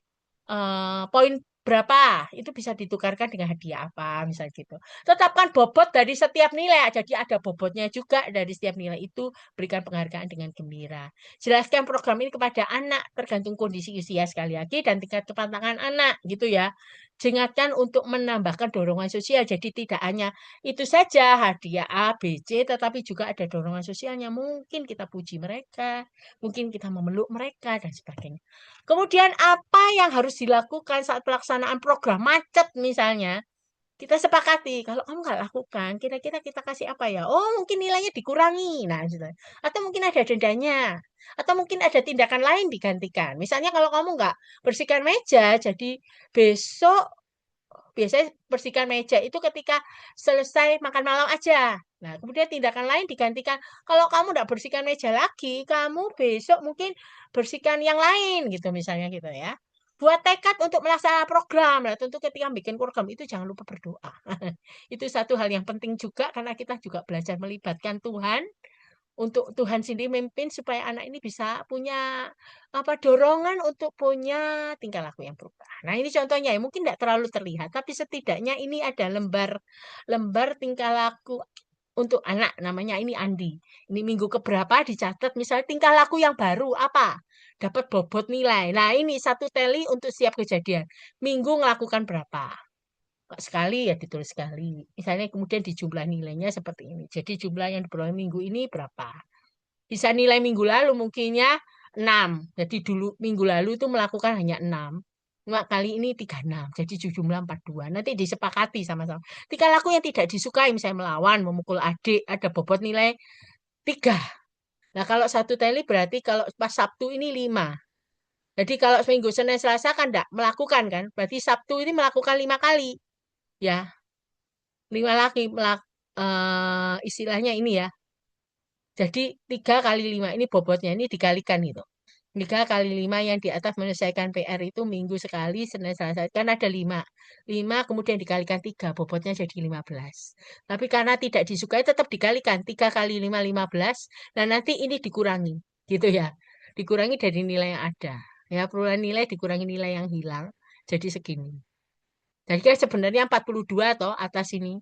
poin berapa, itu bisa ditukarkan dengan hadiah apa, misalnya gitu. Tetapkan bobot dari setiap nilai. Jadi ada bobotnya juga dari setiap nilai itu. Berikan penghargaan dengan gembira. Jelaskan program ini kepada anak tergantung kondisi usia sekali lagi dan tingkat kepandaian anak gitu ya. Ingatkan untuk menambahkan dorongan sosial. Jadi tidak hanya itu saja hadiah A, B, C, tetapi juga ada dorongan sosialnya. Mungkin kita puji mereka, mungkin kita memeluk mereka dan sebagainya. Kemudian apa yang harus dilakukan saat pelaksanaan program macet misalnya? Kita sepakati, kalau kamu nggak lakukan, kira-kira kita kasih apa ya? Oh, mungkin nilainya dikurangi. Nah, gitu. Atau mungkin ada dendanya. Atau mungkin ada tindakan lain digantikan. Misalnya kalau kamu nggak bersihkan meja, jadi besok biasanya bersihkan meja itu ketika selesai makan malam aja. Nah, kemudian tindakan lain digantikan. Kalau kamu nggak bersihkan meja lagi, kamu besok mungkin bersihkan yang lain gitu misalnya gitu ya. Buat tekad untuk melaksanakan program. Nah, tentu ketika bikin program itu jangan lupa berdoa. Itu satu hal yang penting juga karena kita juga belajar melibatkan Tuhan untuk Tuhan sendiri memimpin supaya anak ini bisa punya apa dorongan untuk punya tingkah laku yang berubah. Nah, ini contohnya ya, mungkin tidak terlalu terlihat, tapi setidaknya ini ada lembar tingkah laku untuk anak namanya ini Andi. Ini minggu keberapa dicatat misalnya tingkah laku yang baru apa? Dapat bobot nilai. Nah, ini satu teli untuk siap kejadian. Minggu melakukan berapa? Sekali ya ditulis sekali. Misalnya kemudian dijumlah nilainya seperti ini. Jadi jumlah yang diperoleh minggu ini berapa? Bisa nilai minggu lalu mungkinnya 6. Jadi dulu minggu lalu itu melakukan hanya 6. Cuma kali ini 36. Jadi jumlah 42. Nanti disepakati sama-sama. Tingkah laku yang tidak disukai, misalnya melawan, memukul adik, ada bobot nilai 3. Nah, kalau satu teli berarti kalau pas Sabtu ini 5. Jadi kalau seminggu Senin Selasa kan enggak melakukan kan. Berarti Sabtu ini melakukan 5 kali. Ya, 5 lagi. Istilahnya ini ya. Jadi 3 kali 5 ini bobotnya ini dikalikan gitu. 3 kali 5 yang di atas menyelesaikan PR itu minggu sekali, Senin Selasa. Kan ada 5. 5 kemudian dikalikan 3, bobotnya jadi 15. Tapi karena tidak disukai tetap dikalikan. 3 kali 5, 15. Nah nanti ini dikurangi. Gitu ya. Dikurangi dari nilai yang ada. Ya, perubahan nilai dikurangi nilai yang hilang. Jadi segini. Jadi kan sebenarnya 42 toh atas ini.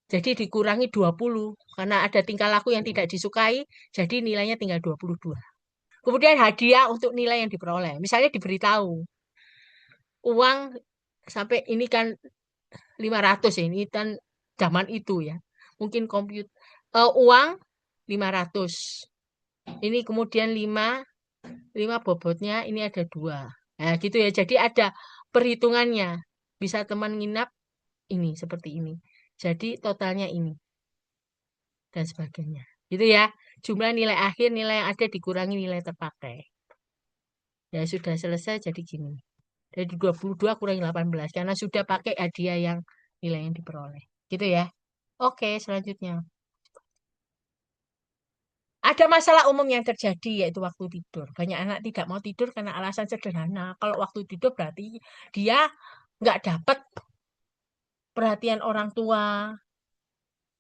Jadi dikurangi 20 karena ada tingkah laku yang tidak disukai, jadi nilainya tinggal 22. Kemudian hadiah untuk nilai yang diperoleh. Misalnya diberitahu, uang sampai ini kan 500 ya, ini kan zaman itu ya. Mungkin uang 500. Ini kemudian 5 bobotnya ini ada 2. Nah, gitu ya. Jadi ada perhitungannya. Bisa teman nginap ini seperti ini. Jadi totalnya ini dan sebagainya. Gitu ya. Jumlah nilai akhir, nilai yang ada dikurangi nilai terpakai. Ya sudah selesai jadi gini. Dari 22 kurangi 18 karena sudah pakai hadiah yang nilai yang diperoleh. Gitu ya. Oke, selanjutnya. Ada masalah umum yang terjadi yaitu waktu tidur. Banyak anak tidak mau tidur karena alasan sederhana. Kalau waktu tidur berarti dia nggak dapat perhatian orang tua,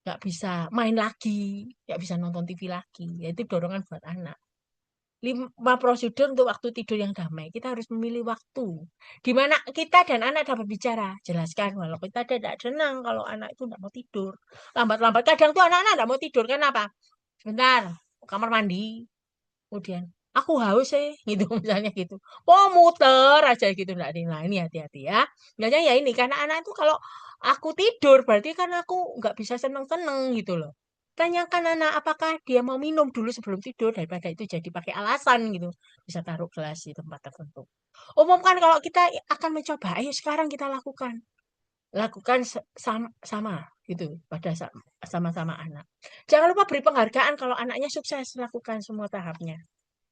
nggak bisa main lagi, nggak bisa nonton TV lagi. Yaitu dorongan buat anak. 5 prosedur untuk waktu tidur yang damai. Kita harus memilih waktu. Di mana kita dan anak dapat bicara. Jelaskan kalau kita tidak senang kalau anak itu tidak mau tidur. Lambat-lambat. Kadang tuh anak-anak tidak mau tidur. Kenapa? Sebentar, kamar mandi. Kemudian, aku haus sih. Gitu misalnya gitu. Oh muter aja gitu. Nah ini hati-hati ya. Biasanya ya ini. Karena anak itu kalau aku tidur berarti kan aku nggak bisa seneng-seneng gitu loh. Tanyakan anak apakah dia mau minum dulu sebelum tidur daripada itu jadi pakai alasan gitu. Bisa taruh gelas di tempat tertentu. Umumkan kalau kita akan mencoba, ayo sekarang kita lakukan. Lakukan sama gitu pada sama-sama anak. Jangan lupa beri penghargaan kalau anaknya sukses lakukan semua tahapnya.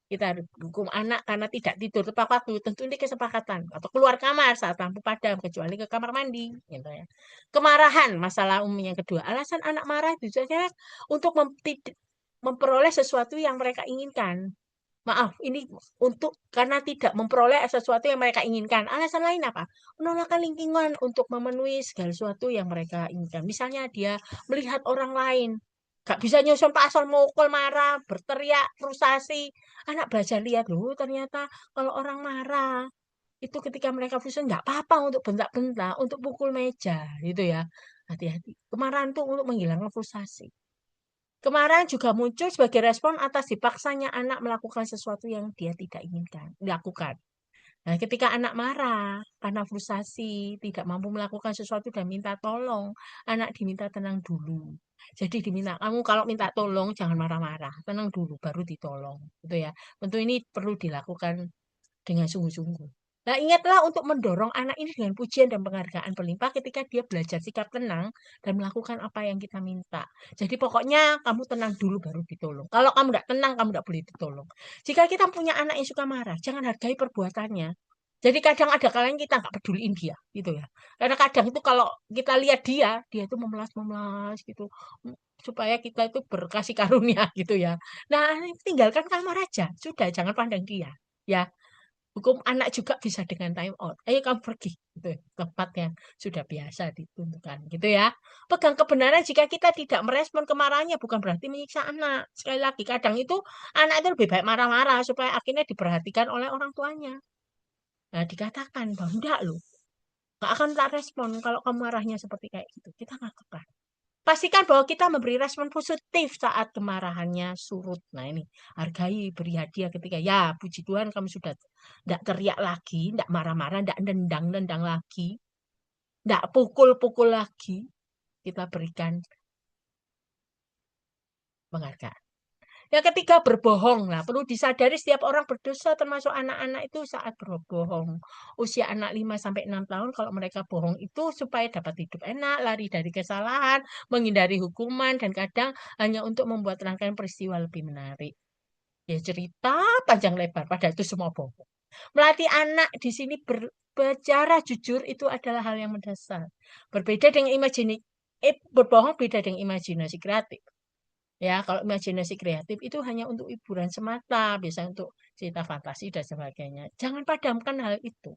Kita hukum anak karena tidak tidur tepat waktu. Tentu ini kesepakatan. Atau keluar kamar saat lampu padam, kecuali ke kamar mandi. Gitu ya. Kemarahan, masalah umum yang kedua. Alasan anak marah itu saja untuk memperoleh sesuatu yang mereka inginkan. Maaf, ini untuk karena tidak memperoleh sesuatu yang mereka inginkan. Alasan lain apa? Penolakan lingkungan untuk memenuhi segala sesuatu yang mereka inginkan. Misalnya dia melihat orang lain, gak bisa nyusun pasal mukul marah, berteriak, frustasi. Anak belajar lihat loh, ternyata kalau orang marah itu ketika mereka frustasi nggak apa-apa untuk bentak-bentak, untuk pukul meja, gitu ya. Hati-hati. Kemarahan itu untuk menghilangkan frustasi. Kemarahan juga muncul sebagai respon atas dipaksanya anak melakukan sesuatu yang dia tidak inginkan dilakukan. Nah, ketika anak marah karena frustasi, tidak mampu melakukan sesuatu dan minta tolong, anak diminta tenang dulu. Jadi diminta, kamu kalau minta tolong jangan marah-marah, tenang dulu baru ditolong, gitu ya. Tentu ini perlu dilakukan dengan sungguh-sungguh. Nah, ingatlah untuk mendorong anak ini dengan pujian dan penghargaan berlimpah ketika dia belajar sikap tenang dan melakukan apa yang kita minta. Jadi pokoknya kamu tenang dulu baru ditolong. Kalau kamu tidak tenang, kamu tidak boleh ditolong. Jika kita punya anak yang suka marah, jangan hargai perbuatannya. Jadi kadang ada kalanya kita nggak peduliin dia, gitu ya. Karena kadang itu kalau kita lihat dia itu memelas-memelas gitu, supaya kita itu berkasih karunia gitu ya. Nah, tinggalkan kamar aja, sudah jangan pandang dia. Ya, hukum anak juga bisa dengan time out. Ayo kamu pergi gitu, tempat yang sudah biasa ditentukan gitu ya. Pegang kebenaran jika kita tidak merespon kemarahannya bukan berarti menyiksa anak. Sekali lagi kadang itu anak itu lebih baik marah-marah supaya akhirnya diperhatikan oleh orang tuanya. Nah, dikatakan bahwa enggak loh, nggak akan tak respon kalau kamu marahnya seperti kayak gitu. Kita katakan. Pastikan bahwa kita memberi respon positif saat kemarahannya surut. Nah ini, hargai, beri hadiah ketika, ya puji Tuhan kamu sudah tidak teriak lagi, tidak marah-marah, tidak nendang-nendang lagi, tidak pukul-pukul lagi. Kita berikan penghargaan. Yang ketiga, berbohong. Nah, perlu disadari setiap orang berdosa, termasuk anak-anak itu saat berbohong. Usia anak 5 sampai 6 tahun, kalau mereka bohong itu supaya dapat hidup enak, lari dari kesalahan, menghindari hukuman, dan kadang hanya untuk membuat rangkaian peristiwa lebih menarik. Ya cerita panjang lebar, padahal itu semua bohong. Melatih anak di sini berbicara jujur itu adalah hal yang mendasar. Berbeda dengan imajinasi, berbohong beda dengan imajinasi kreatif. Ya, kalau imajinasi kreatif itu hanya untuk hiburan semata, bisa untuk cerita fantasi dan sebagainya. Jangan padamkan hal itu.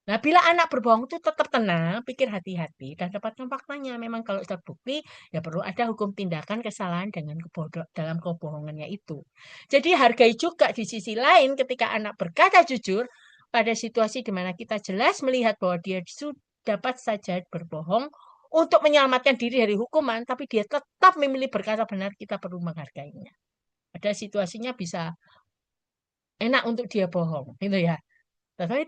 Nah, bila anak berbohong itu tetap tenang, pikir hati-hati, dan dapatkan faktanya. Memang kalau terbukti, ya perlu ada hukum tindakan kesalahan dengan dalam kebohongannya itu. Jadi hargai juga di sisi lain ketika anak berkata jujur, pada situasi di mana kita jelas melihat bahwa dia dapat saja berbohong, untuk menyelamatkan diri dari hukuman, tapi dia tetap memilih berkata benar, kita perlu menghargainya. Ada situasinya bisa enak untuk dia bohong, gitu ya. Tapi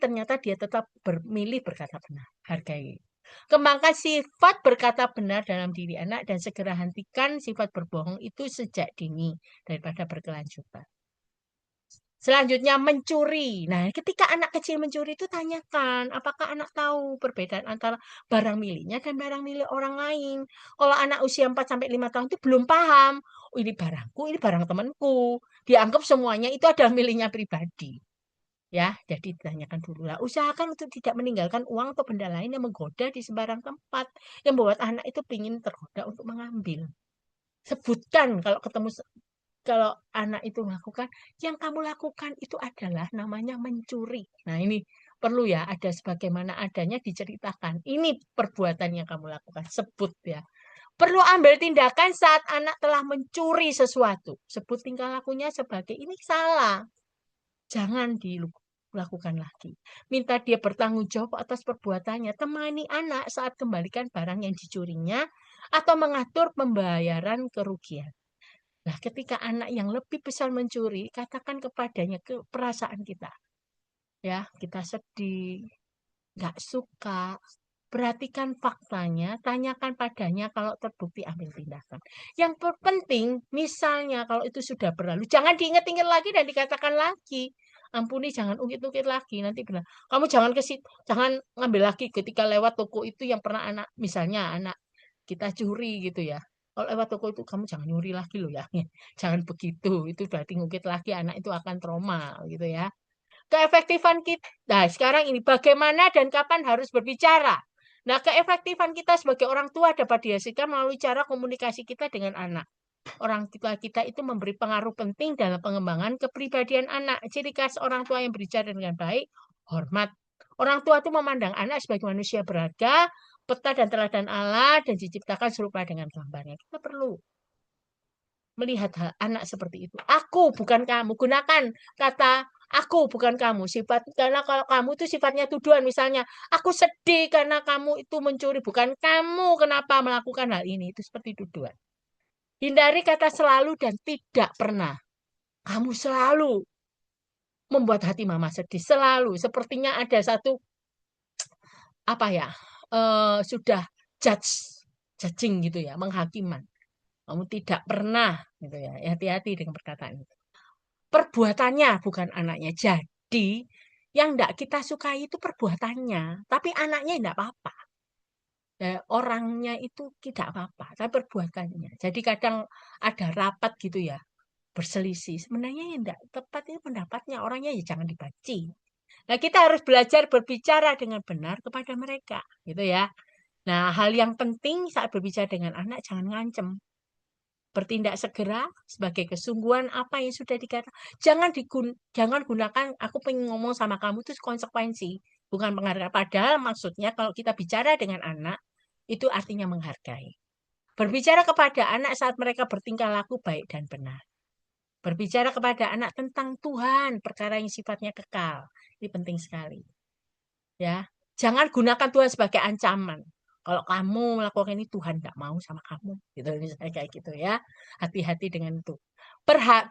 ternyata dia tetap memilih berkata benar. Hargai. Kembangkan sifat berkata benar dalam diri anak dan segera hentikan sifat berbohong itu sejak dini daripada berkelanjutan. Selanjutnya mencuri. Nah, ketika anak kecil mencuri itu tanyakan, apakah anak tahu perbedaan antara barang miliknya dan barang milik orang lain. Kalau anak usia 4 sampai 5 tahun itu belum paham, oh, ini barangku, ini barang temanku. Dianggap semuanya itu adalah miliknya pribadi. Ya, jadi ditanyakan dulu lah. Usahakan untuk tidak meninggalkan uang atau benda lain yang menggoda di sembarang tempat yang membuat anak itu ingin tergoda untuk mengambil. Sebutkan kalau ketemu kalau anak itu melakukan, yang kamu lakukan itu adalah namanya mencuri. Nah, ini perlu ya, ada sebagaimana adanya diceritakan. Ini perbuatan yang kamu lakukan, sebut ya. Perlu ambil tindakan saat anak telah mencuri sesuatu. Sebut tingkah lakunya sebagai ini salah. Jangan dilakukan lagi. Minta dia bertanggung jawab atas perbuatannya. Temani anak saat kembalikan barang yang dicurinya atau mengatur pembayaran kerugian. Nah, ketika anak yang lebih besar mencuri, katakan kepadanya ke perasaan kita. Ya, kita sedih, nggak suka. Perhatikan faktanya, tanyakan padanya kalau terbukti ambil tindakan. Yang penting, misalnya kalau itu sudah berlalu, jangan diingat-ingat lagi dan dikatakan lagi. Ampuni, jangan ungkit-ungkit lagi. Nanti bilang, kamu jangan jangan ngambil lagi ketika lewat toko itu yang pernah anak, misalnya anak kita curi gitu ya. Kalau lewat toko itu kamu jangan nyuri lagi loh ya. Jangan begitu. Itu berarti ngungkit lagi anak itu akan trauma gitu ya. Keefektifan kita. Nah, sekarang ini bagaimana dan kapan harus berbicara. Nah, keefektifan kita sebagai orang tua dapat dihasilkan melalui cara komunikasi kita dengan anak. Orang tua kita itu memberi pengaruh penting dalam pengembangan kepribadian anak. Ciri khas orang tua yang berbicara dengan baik, hormat. Orang tua itu memandang anak sebagai manusia berharga, peta dan teladan Allah, dan diciptakan serupa dengan gambarnya. Kita perlu melihat anak seperti itu. Aku bukan kamu. Gunakan kata aku bukan kamu. Sifat karena kalau kamu itu sifatnya tuduhan misalnya, aku sedih karena kamu itu mencuri, bukan kamu kenapa melakukan hal ini. Itu seperti tuduhan. Hindari kata selalu dan tidak pernah. Kamu selalu membuat hati mama sedih selalu. Sepertinya ada satu apa ya? Sudah judging gitu ya, menghakiman. Kamu tidak pernah gitu ya. Hati-hati dengan perkataan itu. Perbuatannya bukan anaknya. Jadi yang tidak kita sukai itu perbuatannya, tapi anaknya tidak apa-apa. Orangnya itu tidak apa-apa, tapi perbuatannya. Jadi kadang ada rapat gitu ya, berselisih. Sebenarnya yang tidak tepat itu pendapatnya, orangnya ya jangan dibaci. Nah, kita harus belajar berbicara dengan benar kepada mereka, gitu ya. Nah, hal yang penting saat berbicara dengan anak jangan ngancem. Bertindak segera sebagai kesungguhan apa yang sudah dikatakan. Jangan gunakan aku pengen ngomong sama kamu itu konsekuensi, bukan penghargaan. Padahal maksudnya kalau kita bicara dengan anak itu artinya menghargai. Berbicara kepada anak saat mereka bertingkah laku baik dan benar. Berbicara kepada anak tentang Tuhan, perkara yang sifatnya kekal. Ini penting sekali. Ya, jangan gunakan Tuhan sebagai ancaman. Kalau kamu melakukan ini Tuhan tidak mau sama kamu, gitu misalnya kayak gitu ya. Hati-hati dengan itu.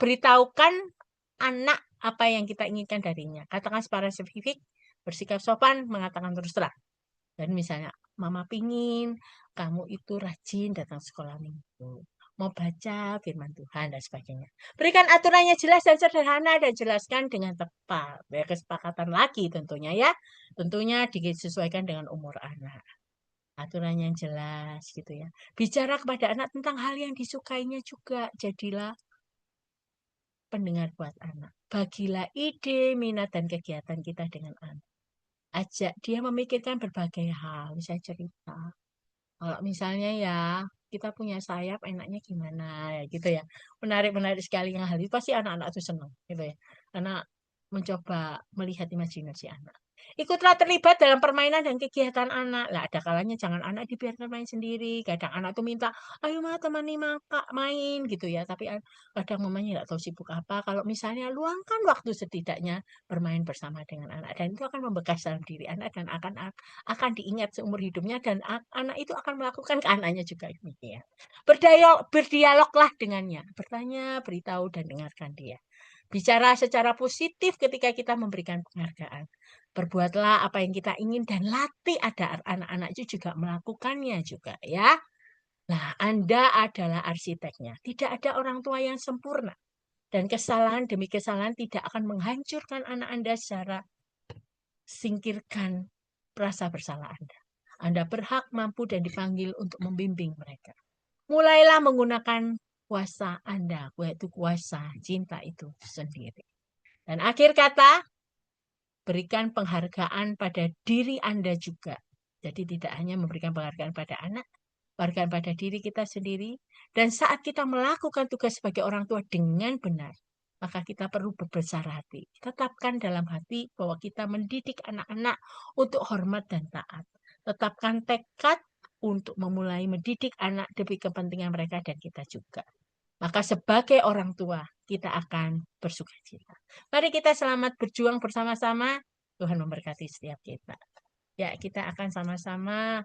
Beritahukan anak apa yang kita inginkan darinya. Katakan secara spesifik, bersikap sopan, mengatakan terus terang. Dan misalnya, Mama pingin kamu itu rajin datang sekolah minggu. Mau baca firman Tuhan dan sebagainya. Berikan aturannya jelas dan sederhana dan jelaskan dengan tepat. Ya, kesepakatan lagi tentunya ya. Tentunya disesuaikan dengan umur anak. Aturan yang jelas gitu ya. Bicara kepada anak tentang hal yang disukainya juga. Jadilah pendengar buat anak. Bagilah ide, minat, dan kegiatan kita dengan anak. Ajak dia memikirkan berbagai hal. Bisa cerita. Kalau misalnya ya kita punya sayap enaknya gimana ya gitu ya. Menarik-menarik sekali yang hal itu pasti anak-anak itu senang gitu ya. Karena mencoba melihat imajinasi anak. Ikutlah terlibat dalam permainan dan kegiatan anak. Lah ada kalanya jangan anak dibiarkan main sendiri. Kadang anak tuh minta, ayo ma temani maka main gitu ya. Tapi kadang mamanya nggak tahu sibuk apa. Kalau misalnya luangkan waktu setidaknya bermain bersama dengan anak dan itu akan membekas dalam diri anak dan akan diingat seumur hidupnya dan anak itu akan melakukan ke anaknya juga demikian. Berdialoglah dengannya, bertanya, beritahu dan dengarkan dia. Bicara secara positif ketika kita memberikan penghargaan. Berbuatlah apa yang kita ingin dan latih ada anak-anak itu juga melakukannya juga ya. Nah, Anda adalah arsiteknya. Tidak ada orang tua yang sempurna. Dan kesalahan demi kesalahan tidak akan menghancurkan anak Anda secara singkirkan rasa bersalah Anda. Anda berhak, mampu, dan dipanggil untuk membimbing mereka. Mulailah menggunakan kuasa Anda, yaitu kuasa cinta itu sendiri. Dan akhir kata, berikan penghargaan pada diri Anda juga. Jadi tidak hanya memberikan penghargaan pada anak, penghargaan pada diri kita sendiri. Dan saat kita melakukan tugas sebagai orang tua dengan benar, maka kita perlu berbesar hati. Tetapkan dalam hati bahwa kita mendidik anak-anak untuk hormat dan taat. Tetapkan tekad untuk memulai mendidik anak demi kepentingan mereka dan kita juga. Maka sebagai orang tua, kita akan bersukacita. Mari kita selamat berjuang bersama-sama. Tuhan memberkati setiap kita. Ya, kita akan sama-sama.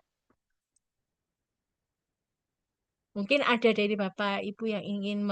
Mungkin ada dari Bapak Ibu yang ingin